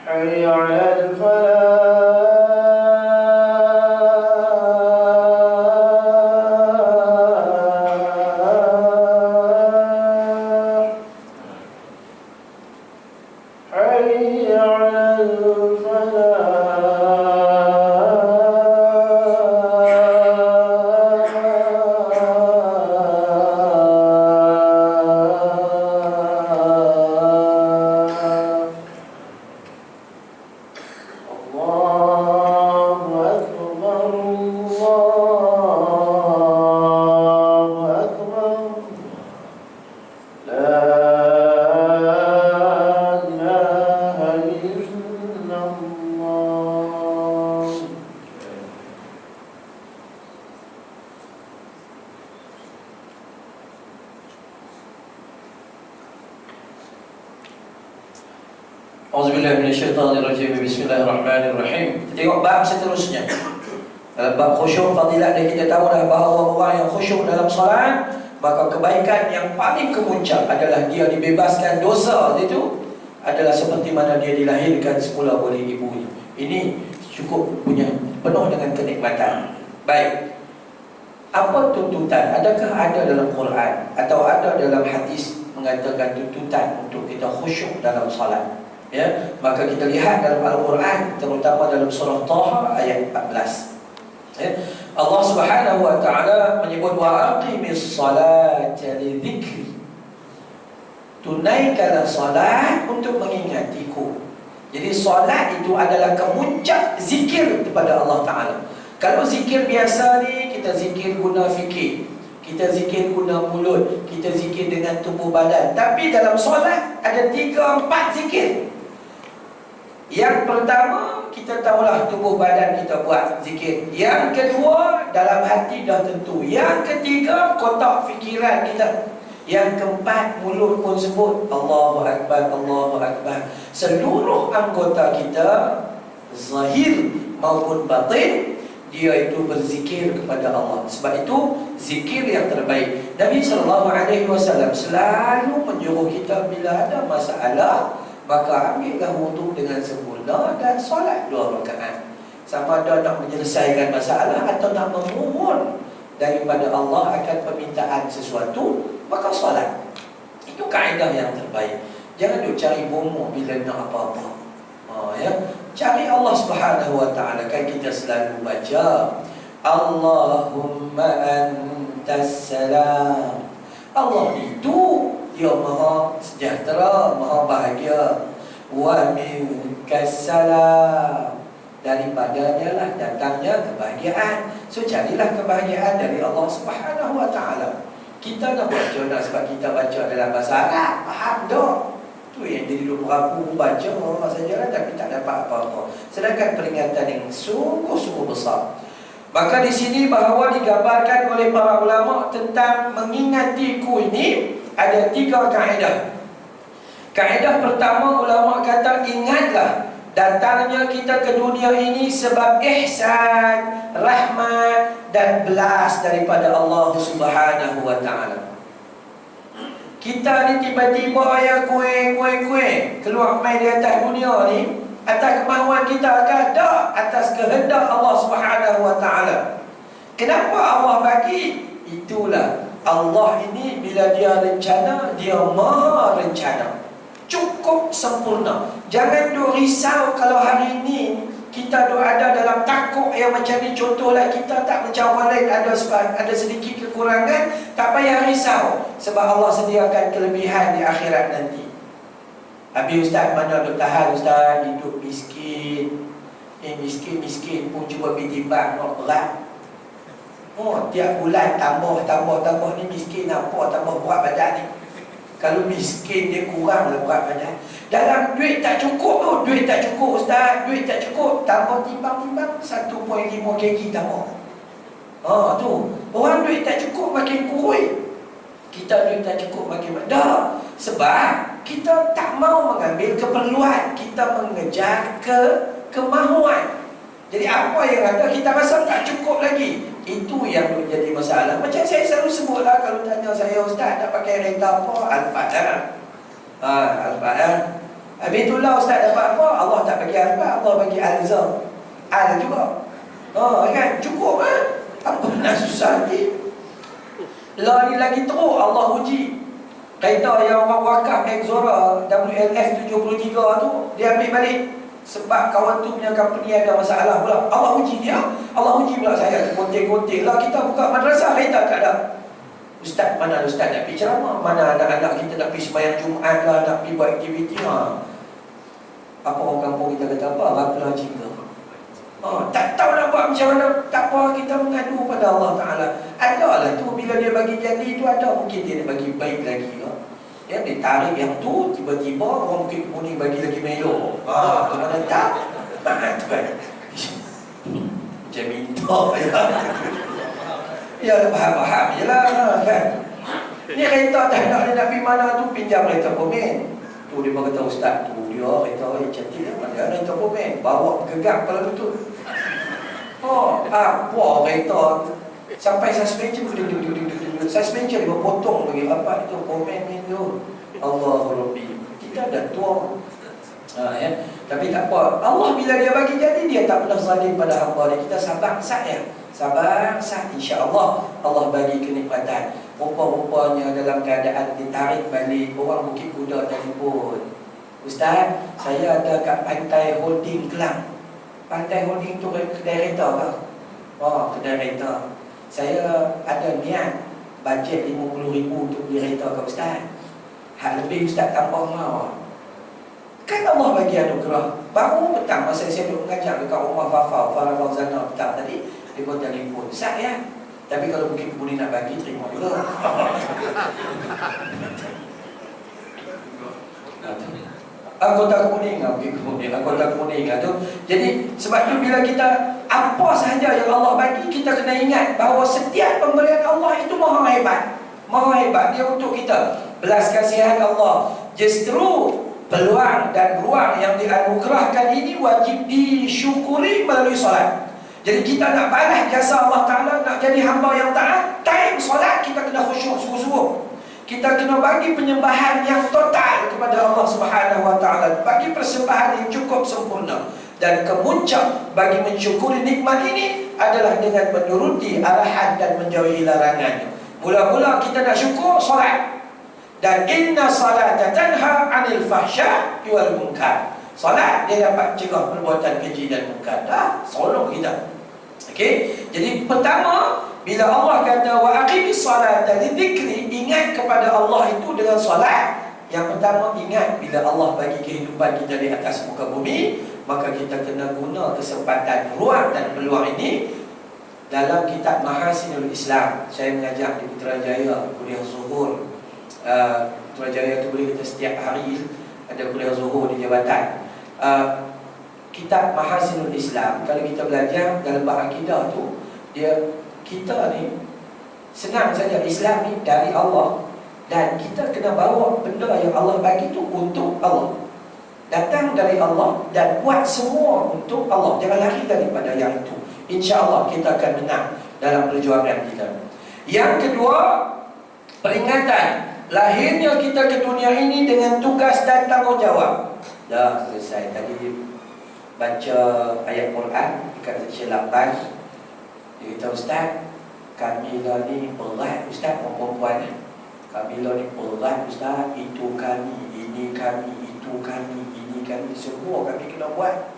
حي على الفلاح حي على الفلاح الله أكبر الله أكبر لا إله إلا الله Auzubillahi minasyaitonirrajim. Bismillahirrahmanirrahim. Kita tengok bab seterusnya. Dalam bab khusyuk fadilat dan kita tahu dah bahawa orang yang khusyuk dalam solat, maka kebaikan yang paling kemuncak adalah dia dibebaskan dosa itu adalah seperti mana dia dilahirkan semula oleh ibunya. Ini cukup punya penuh dengan kenikmatan. Baik. Apa tuntutan? Adakah ada dalam Quran atau ada dalam hadis mengatakan tuntutan untuk kita khusyuk dalam solat? Ya, maka kita lihat dalam Al-Quran, terutama dalam surah Taha ayat 14. Ya, Allah Subhanahu wa taala menyebut wa aqimis salata li dzikri. Tunaikanlah salat untuk mengingatiku. Jadi solat itu adalah kemuncak zikir kepada Allah Taala. Kalau zikir biasa ni, kita zikir guna fikir, kita zikir guna mulut, kita zikir dengan tubuh badan. Tapi dalam solat ada 3-4 zikir. Yang pertama, kita tahulah tubuh badan kita buat zikir. Yang kedua, dalam hati dah tentu. Yang ketiga, kotak fikiran kita. Yang keempat, mulut pun sebut Allahu Akbar, Allahu Akbar. Seluruh anggota kita, zahir maupun batin, dia itu berzikir kepada Allah. Sebab itu zikir yang terbaik. Nabi SAW selalu menyuruh kita bila ada masalah, maka ambillah wuduk dengan sempurna dan solat 2 rakaat. Sama ada nak menyelesaikan masalah atau nak memohon daripada Allah akan permintaan sesuatu, maka solat. Itu kaedah yang terbaik. Jangan duk cari bomoh bila nak apa-apa. Ya, cari Allah Subhanahu wa taala. Kan kita selalu baca Allahumma antas salam. Allah itu dia maha sejahtera, maha bahagia. Wa minkas salam. Daripadanya lah datangnya kebahagiaan. So carilah kebahagiaan dari Allah Subhanahu wa taala. Kita nak baca nak sebab kita baca dalam bahasa Arab, faham tak? Tu yang jadi berapu baca sajalah tapi tak dapat apa-apa. Sedangkan peringatan yang sungguh-sungguh besar. Maka di sini bahawa digambarkan oleh para ulama tentang mengingatiku ini ada 3 kaedah. Kaedah pertama, ulama kata ingatlah datangnya kita ke dunia ini sebab ihsan, rahmat dan belas daripada Allah Subhanahu wa taala. Kita ni tiba-tiba ya kuih keluar main di atas dunia ni atas kemahuan kita ke? Tak, atas kehendak Allah Subhanahu wa taala. Kenapa Allah bagi? Itulah Allah ini bila dia rencana, dia maha rencana. Cukup sempurna. Jangan duk risau kalau hari ini kita duk ada dalam takut yang macam ni. Contohlah kita tak macam orang lain, ada sedikit kekurangan, tak payah risau sebab Allah sediakan kelebihan di akhirat nanti. Habis ustaz mana duk tahan ustaz hidup miskin, miskin-miskin pun cuba pergi timbang, berat. Tiap bulan tambah ni miskin apa tambah berat badan ni. Kalau miskin dia kurang lah berat badan. Dalam duit tak cukup tu, duit tak cukup ustaz, duit tak cukup, tambah timbang-timbang 1.5 kg tambah. Tu. Orang duit tak cukup makin kurus. Kita duit tak cukup makin dah. Sebab kita tak mau mengambil keperluan, kita mengejar kemahuan. Jadi apa yang ada kita rasa tak cukup lagi. Itu yang menjadi masalah. Macam saya selalu sebutlah kalau tanya saya, ustaz nak pakai kereta apa? Al-Fadhar. Al-Fadhar. Habis itulah ustaz dapat apa? Allah tak bagi Al-Fadhar, Allah bagi Al-Zam. Al juga. Kan? Cukup kan? Apa nak susah hati? Lah ni lagi teruk Allah uji. Kereta yang orang wakaf Exora WLF 73 tu dia ambil balik sebab kawan tu punya company ada masalah pula. Allah uji dia. Allah uji pula saya. Kontek-kontek lah kita buka madrasah kereta tak ada. Ustaz, mana ustaz nak pergi ceramah? Mana anak-anak kita nak pergi sembahyang Jumaat lah, nak pergi buat aktiviti. Apa orang kampung kita kata apa? Rapalah cinta. Tak tahu nak buat macam mana. Tak apa, kita mengadu pada Allah Ta'ala. Adalah tu bila dia bagi jadi tu ada. Mungkin dia nak bagi baik lagi ke. Dia tarik yang tu, tiba-tiba orang Bukit Kemuning bagi lagi melo. Tu mana tak? Tu kan. Macam minta ya. Faham-faham je lah kan. Ni kereta tak nak dia nak pergi mana tu, pinjam kereta Pomen. Tu dia kata ustaz tu dia kereta cantik lah. Mana kereta Pomen, bawa gegap kepala betul. Apa kereta sampai suspension suspension dia potong lagi apa itu komen itu. Allahu Rabbi. Kita dah tua. Ya. Tapi tak apa. Allah bila dia bagi jadi dia tak pernah zalim pada hamba dia. Kita sabar sat ya. Sabar sat, insya-Allah Allah bagi kenikmatan. Rupa-rupanya dalam keadaan ditarik balik orang Bukit Kuda telefon. Ustaz, saya ada kat Pantai Holding Kelang. Pantai Holding tu kedai kereta ke? Kedai kereta. Saya ada niat bajet RM50,000 untuk beli kereta ke ustaz. Hak lebih ustaz tambah mau. Kan Allah bagi anugerah. Baru petang masa saya duduk mengajar dekat rumah Farah Fauzana petang tadi, dia pun telefon. Ustaz ya. Tapi kalau mungkin kemudian nak bagi, terima juga. Anggota Kemuning, anggota Kemuning tu. Jadi sebab tu bila kita apa sahaja yang Allah bagi, kita kena ingat bahawa setiap pemberian Allah itu maha hebat. Maha hebat dia untuk kita. Belas kasihan Allah. Justru peluang dan ruang yang dianugerahkan ini wajib disyukuri melalui solat. Jadi kita nak balas jasa Allah Ta'ala, nak jadi hamba yang taat, time solat kita kena khusyuk sungguh-sungguh. Kita kena bagi penyembahan yang total kepada Allah Subhanahu Wa Ta'ala, bagi persembahan yang cukup sempurna. Dan kemuncak bagi mensyukuri nikmat ini adalah dengan menuruti arahan dan menjauhi larangannya. Mula-mula kita nak syukur solat. Dan inna salata tanha 'anil fahsya' wal munkar. Solat dia dapat cegah perbuatan keji dan munkar. Dah solong kita. Okey. Jadi pertama, bila Allah kata wa aqimis salata lidzikri, ingat kepada Allah itu dengan solat. Yang pertama, ingat bila Allah bagi kehidupan kita di atas muka bumi, maka kita kena guna kesempatan, ruang dan peluang ini. Dalam kitab Mahasinul Islam, saya mengajar di Putrajaya kuliah zuhur. Putrajaya itu boleh kita setiap hari ada kuliah zuhur di jabatan. Kitab Mahasinul Islam, kalau kita belajar dalam bab akidah tu, kita ni senang saja. Islam ni dari Allah, dan kita kena bawa benda yang Allah bagi tu untuk Allah, datang dari Allah, dan buat semua untuk Allah. Jangan lari daripada yang itu. InsyaAllah kita akan menang dalam perjuangan kita. Yang kedua, peringatan lahirnya kita ke dunia ini dengan tugas dan tanggungjawab. Dah selesai tadi baca ayat Quran dekat section 8. Dia kata, ustaz, Kamila ni berat ustaz, orang perempuan ni. Kamila ni berat ustaz, itu kami, ini kami, itu kami, ini kami, semua kami kena buat.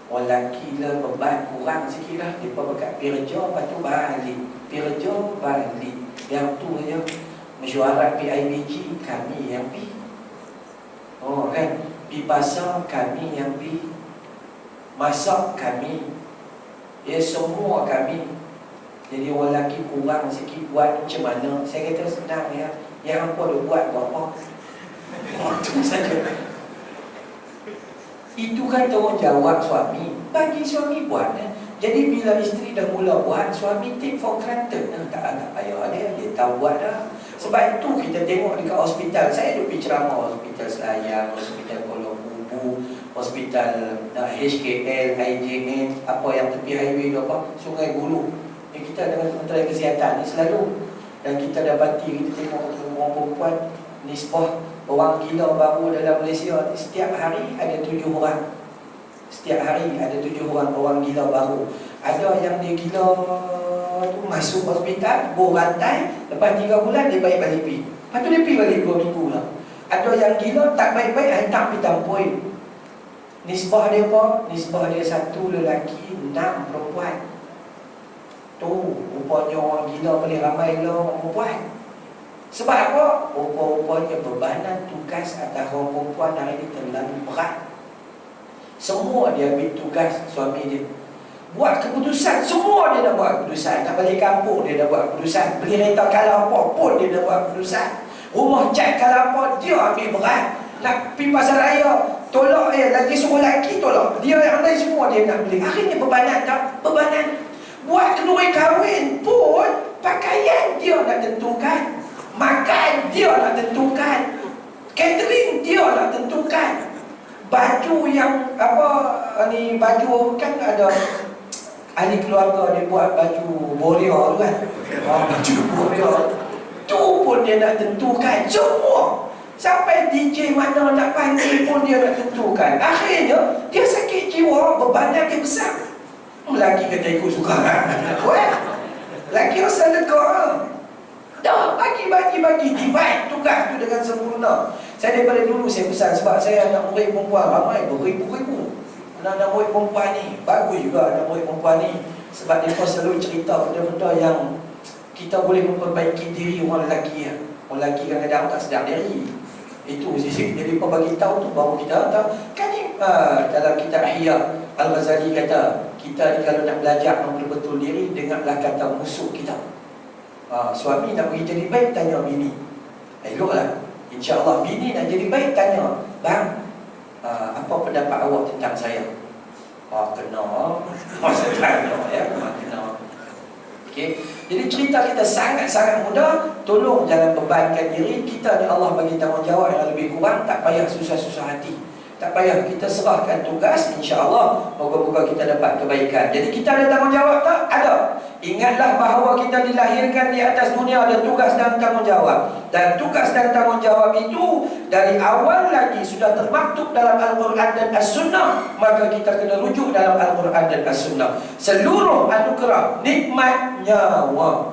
Orang lelaki lah beban kurang sikit lah. Dia berkat pergi kerja, lepas tu balik. Pergi kerja, balik. Yang tu je mesyuarat PIBG, kami yang pergi. Kan? Pergi pasar, kami yang pergi. masak kami, ya semua kami. Jadi orang lelaki kurang sikit buat macam mana? Saya kata senang ya. Yang hampa dah buat apa? Itu saja. Itu kan tanggungjawab suami. Bagi suami buat. Jadi bila isteri dah mula buat, suami take for granted. Tak payah dia tahu buat dah. Sebab itu kita tengok dekat hospital. Saya duduk pergi ceramah hospital Selayang, hospital Kuala Lumpur, hospital HKL, IJN, apa yang tepi highway tu apa, Sungai Buloh. Kita dengan Kementerian Kesihatan ni selalu. Dan kita dapati, kita tengok orang perempuan, nisbah orang gila baru dalam Malaysia setiap hari ada 7 orang. Setiap hari ada 7 orang gila baru. Ada yang dia gila tu masuk hospital, berantai, lepas 3 bulan dia baik balik pergi. Lepas tu dia pergi balik 2 minggu lah. Ada yang gila tak baik-baik, hantar pergi tampoi. Nisbah dia apa? Nisbah dia 1 lelaki, 6 perempuan. Tu rupanya orang gila paling ramai lah orang perempuan. Sebab apa? Rupanya bebanan tugas atas orang perempuan hari ini terlalu berat. Semua dia ambil tugas suami dia. Buat keputusan, semua dia dah buat keputusan. Nak balik kampung dia dah buat keputusan. Beli kereta kalau apa pun dia dah buat keputusan. Rumah cat kalau apa dia ambil berat. Nak pergi pasar raya, tolak lagi suruh lelaki tolak. Dia yang lain semua dia nak beli. Akhirnya bebanan tak? Bebanan. Buat kenduri kahwin pun pakaian dia nak tentukan, makan dia nak tentukan, catering dia nak tentukan, baju yang apa ni, baju kan ada ahli keluarga dia buat baju boria tu kan, baju boria tu pun dia nak tentukan semua. Sampai DJ mana nak panggil pun dia nak tentukan. Akhirnya dia sakit jiwa, bebannya dia besar. Lelaki kata ikut suka. Lelaki rasa lega. Dah bagi divide tugas tu dengan sempurna. Saya daripada dulu saya pesan, sebab saya anak murid perempuan ramai beribu-ribu. Anak murid perempuan ni bagus juga, anak murid perempuan ni. Sebab mereka selalu cerita benda-benda yang kita boleh memperbaiki diri orang lelaki. Orang lelaki kadang-kadang tak sedar diri. Itu sisi. Jadi apa bagi tahu tu baru kita tahu. Kan ni dalam kitab Ihya Al-Ghazali kata, kita ni kalau nak belajar memperbetul diri, dengarlah kata musuh kita. Suami nak pergi jadi baik, tanya bini. Eloklah. InsyaAllah bini nak jadi baik, tanya, bang, apa pendapat awak tentang saya? Kena. Masa tanya ya, kena. Okay. Jadi cerita kita sangat-sangat mudah. Tolong jangan bebankan diri. Kita ni Allah bagi tanggungjawab yang lebih kurang. Tak payah susah-susah hati. Tak payah, kita serahkan tugas, insya-Allah moga-moga kita dapat kebaikan. Jadi kita ada tanggungjawab tak? Ada. Ingatlah bahawa kita dilahirkan di atas dunia ada tugas dan tanggungjawab. Dan tugas dan tanggungjawab itu dari awal lagi sudah termaktub dalam Al-Quran dan As-Sunnah. Maka kita kena rujuk dalam Al-Quran dan As-Sunnah. Seluruh anugerah, nikmat nyawa.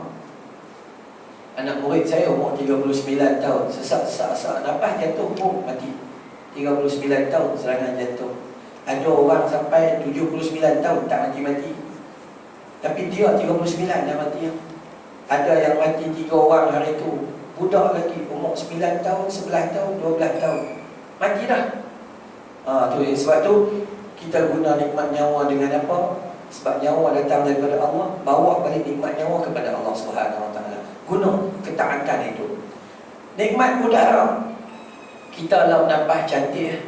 Anak murid saya umur 39 tahun, sesak-sesak nafas jatuh pun mati. 39 tahun serangan jantung. Ada orang sampai 79 tahun tak mati-mati. Tapi dia 39 dah mati. Ada yang mati 3 orang hari itu. Budak lagi umur 9 tahun, 11 tahun, 12 tahun. Mati dah. Sebab tu kita guna nikmat nyawa dengan apa? Sebab nyawa datang daripada Allah. Bawa balik nikmat nyawa kepada Allah Subhanahu Wa Taala. Guna ketaatan itu. Nikmat udara. Kita lah nafas cantik.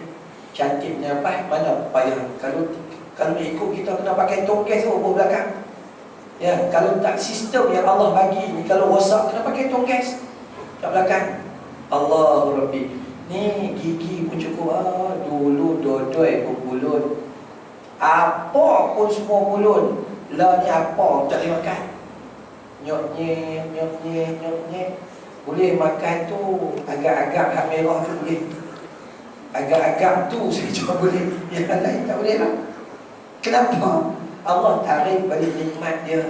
Cantik nafas mana payah. Kalau ikut kita kena pakai tongkes over belakang. Ya, kalau tak sistem yang Allah bagi ni, kalau rosak kena pakai tongkes kat belakang. Allahu Rabbi. Ni gigi pun cukup. Dulu dodoi pun bulut. Apa pun semua bulut. Lah ni apa tak boleh makan. Nyok-nyek. Boleh makan tu agak-agak hak merah tu boleh. Agak-agak tu saya cuma boleh. Yang lain tak boleh lah. Kenapa? Allah tarik balik nikmat dia.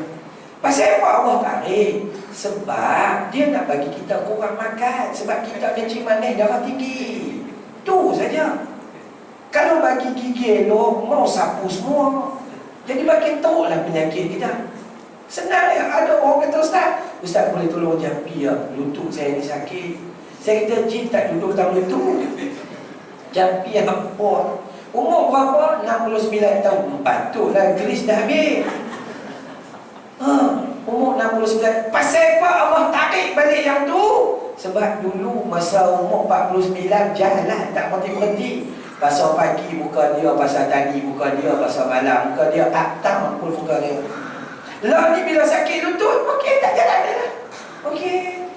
Pasal apa Allah tarik? Sebab dia nak bagi kita kurang makan. Sebab kita kencing manis darah tinggi. Tu saja. Kalau bagi gigi elok, mau sapu semua. Jadi makin teruklah penyakit kita. Senang ya. Ada orang kata, Ustaz boleh tolong jampi ya, lutut saya ni sakit. Saya kata jin tak duduk dalam lutut. Jampi apa? Umur berapa? 69 tahun. Patutlah Gris dah habis. Umur 69. Pasal apa Allah tarik balik yang tu? Sebab dulu masa umur 49 jalan tak berhenti-berhenti. Pasal pagi muka dia, pasal tadi muka dia, pasal malam muka dia, atam pun muka dia. Lah ni bila sakit lutut, okey tak jalan dah. Okey.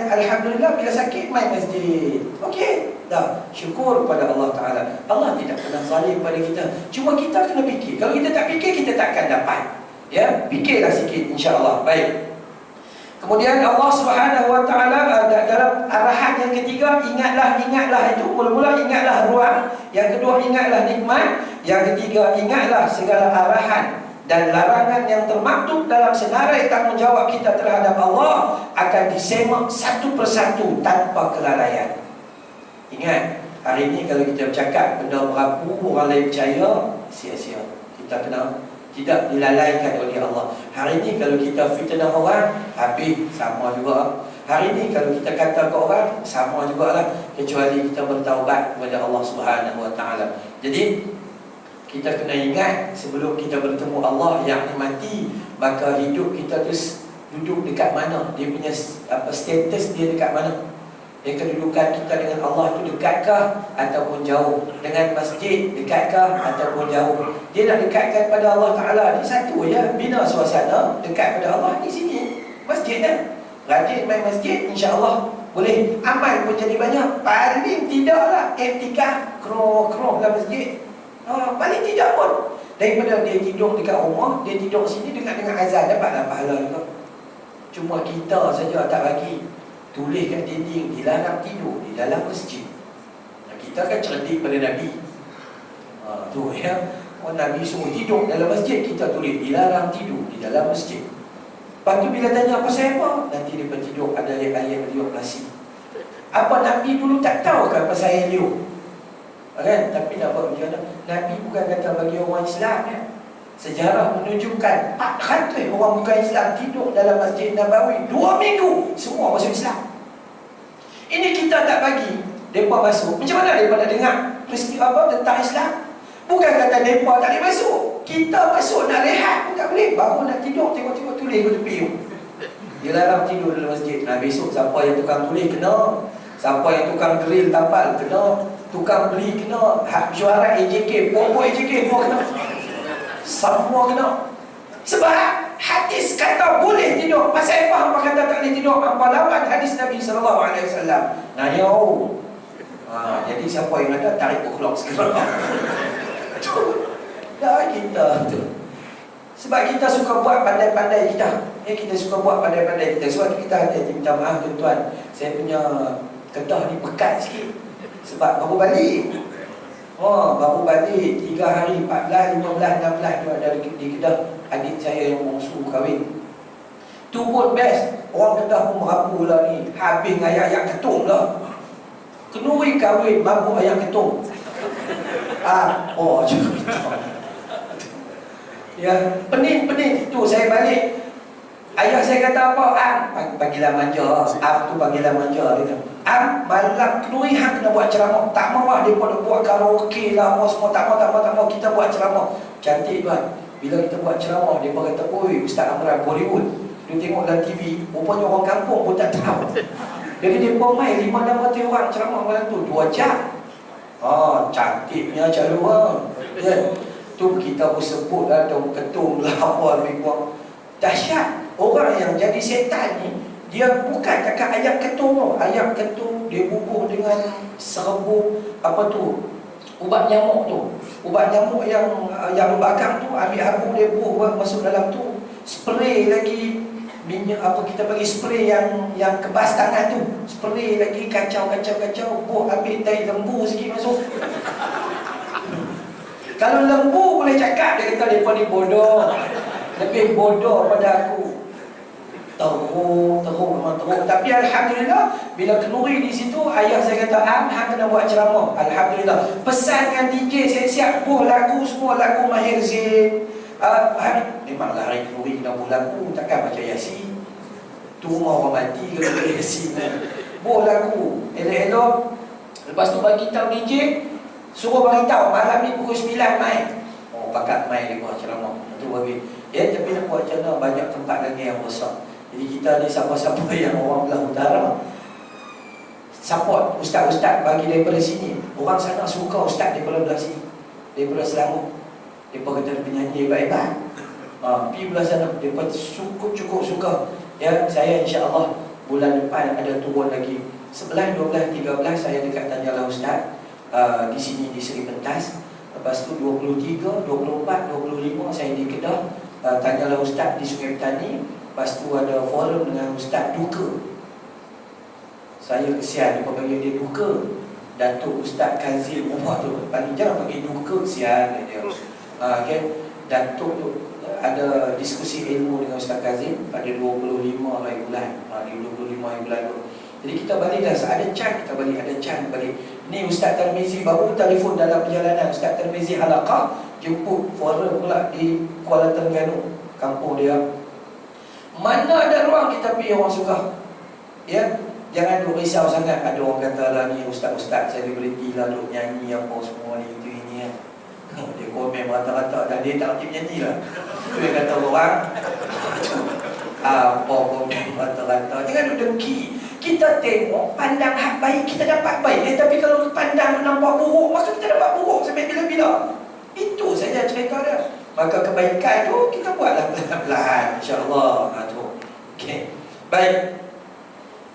Alhamdulillah bila sakit main masjid. Okey. Dah, syukur pada Allah Ta'ala. Allah tidak pernah zalim pada kita. Cuma kita kena fikir. Kalau kita tak fikir, kita takkan dapat. Ya, fikirlah sikit insya-Allah. Baik. Kemudian Allah Subhanahu Wa Ta'ala dalam arahan yang ketiga, ingatlah itu. Mula-mula ingatlah ruang. Yang kedua, ingatlah nikmat. Yang ketiga, ingatlah segala arahan dan larangan yang termaktub dalam senarai tanggungjawab kita terhadap Allah akan disemak satu persatu tanpa kelalaian. Ingat, hari ini kalau kita bercakap benda berapu, orang lain percaya, sia-sia. Kita kena tidak dilalaikan oleh Allah. Hari ini kalau kita fitnah orang, habis sama juga. Hari ini kalau kita kata ke orang, sama jugalah, kecuali kita bertaubat kepada Allah Subhanahu Wa Ta'ala. Jadi kita kena ingat sebelum kita bertemu Allah yang mati, maka hidup kita tu duduk dekat mana, dia punya status dia dekat mana. Kedudukan kita dengan Allah itu dekatkah ataupun jauh? Dengan masjid dekatkah ataupun jauh? Dia nak dekatkan pada Allah Ta'ala ni satu ya. Bina suasana dekat pada Allah di sini, masjid kan. Rajin main masjid, insya-Allah boleh. Amal pun jadi banyak. Paling tidaklah iktikaf kroh dalam masjid. Paling tidak pun. Daripada dia tidur dekat rumah, dia tidur sini dengan azan, dapatlah pahala juga. Cuma kita saja tak bagi. Tulis kat dinding, dilarang tidur di dalam masjid. Kita kan cerdik pada Nabi. Tu ya. Nabi suruh tidur dalam masjid, kita tulis dilarang tidur di dalam masjid. Lepas tu bila tanya apa pasal apa, nanti dia tidur ada ayat liuk nasi. Apa Nabi dulu tak tahu kan pasal ayat liuk? Kan? Tapi nak buat macam mana? Nabi bukan kata bagi orang Islam ya. Sejarah menunjukkan 400 orang bukan Islam tidur dalam Masjid Nabawi 2 minggu, semua masuk Islam. Ini kita tak bagi mereka masuk. Macam mana mereka nak dengar peristiwa apa tentang Islam? Bukan kata mereka tak boleh masuk, kita masuk nak rehat pun tak boleh. Baru nak tidur, tengok-tengok tulis ke tepi tu. Dia larang tidur dalam masjid. Besok siapa yang tukang tulis kena, siapa yang tukang drill tampal kena, tukang beli kena, juara AJK, pokok AJK pun kena. Semua kena. Sebab hadis kata boleh tidur. Pasal apa hampa kata tak boleh tidur? Hampa lawan hadis Nabi SAW. Nayau. Jadi siapa yang ada, tarik uklok sekarang. Dah kita tu. Sebab kita suka buat pandai-pandai kita. Kita suka buat pandai-pandai kita. Sebab kita hati-hati minta maaf tuan-tuan. Saya punya kedah ni pekat sikit. Sebab baru balik. Baru balik 3 hari, 14, 15, 16 tu ada di Kedah. Adik saya yang bongsu kahwin. Tu pun best. Orang Kedah pun merapu lah ni. Habis ayat-ayat ketum lah. Kenuri kahwin, mabuk ayat ketum. Ya, pening. Tu saya balik. Ayah saya kata apa? Panggilan manja. Tu panggilan manja dia. Malam kenuri hang kena buat ceramah. Tak mahu dia pun buat karaoke lah apa semua. Tak mahu kita buat ceramah. Cantik tuan. Bila kita buat ceramah, dia pun kata, "Oi, Ustaz Amran Bollywood." Dia tengok dalam TV, rupanya orang kampung pun tak tahu. Jadi dia pun main 5-6 orang ceramah malam tu 2 jam. Cantiknya calon kan. Tu kita pun sebut lah ketum lah apa lebih kurang. Dahsyat. Orang yang jadi setan ni, dia bukan cakap ayat ketum tu. Ayat ketum dia bubuh dengan serbuk apa tu, ubat nyamuk tu. Ubat nyamuk yang membakar tu, ambil habuk dia bubuh masuk dalam tu. Spray lagi minyak apa kita bagi spray yang kebas tangan tu. Spray lagi kacau, buh ambil tai lembu sikit masuk. Kalau lembu boleh cakap, dia kata depa ni bodoh. Lebih bodoh pada aku. Teruk memang teruk. Tapi alhamdulillah bila kenuri di situ, ayah saya kata, hang kena buat ceramah. Alhamdulillah. Pesan dengan DJ saya siap buh lagu semua, lagu Mahir Zain. Memanglah hari kenuri kena buh lagu, takkan baca Yasin. Tu rumah orang mati ke baca Yasin. Buh lagu elok-elok. Lepas tu bagi tahu DJ, Suruh beritahu malam ni pukul 9 mai. Oh, pakat mai dia buat ceramah. Itu bagi. Ya, tapi nak buat macam mana, banyak tempat lagi yang besar. Jadi kita ni siapa-siapa yang orang belah utara, support ustaz-ustaz bagi daripada sini. Orang sana suka ustaz daripada belah sini, daripada Selangor. Mereka kata penyanyi hebat-hebat. Pergi belah sana, mereka cukup suka. Ya, saya insya-Allah bulan depan ada turun lagi 11, 12, 13 saya dekat Tanyalah Ustaz di sini di Seri Pentas. Lepas tu 23, 24, 25 saya di Kedah, Tanyalah Ustaz di Sungai Petani. Lepas tu ada forum dengan Ustaz Duka. Saya kesian dia panggil dia Duka. Datuk Ustaz Kazim Umar tu panggil jangan panggil Duka, kesian dia. Okay. Datuk tu ada diskusi ilmu dengan Ustaz Kazim pada 25 hari bulan. Di 25 hari bulan tu. Jadi kita balik dah, ada can kita balik, ada can balik. Ni Ustaz Tarmizi baru telefon dalam perjalanan. Ustaz Tarmizi Halaqah jemput forum pula di Kuala Terengganu, kampung dia. Mana ada ruang kita pergi orang suka. Ya, jangan duk risau sangat. Ada orang kata lah ni ustaz-ustaz selebriti lah duk nyanyi apa semua ni itu ini ya. Dia komen rata-rata dan dia tak aktif nyanyi lah. Itu yang kata orang. Apa komen rata-rata. Jangan duk dengki. Kita tengok pandang hak baik kita dapat baik. Tapi kalau pandang nampak buruk, maka kita dapat buruk sampai bila-bila. Itu saja cerita dia. Maka kebaikan tu kita buatlah perlahan-lahan, insya-Allah. Okey. Baik.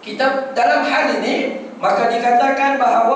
Kita dalam hal ini maka dikatakan bahawa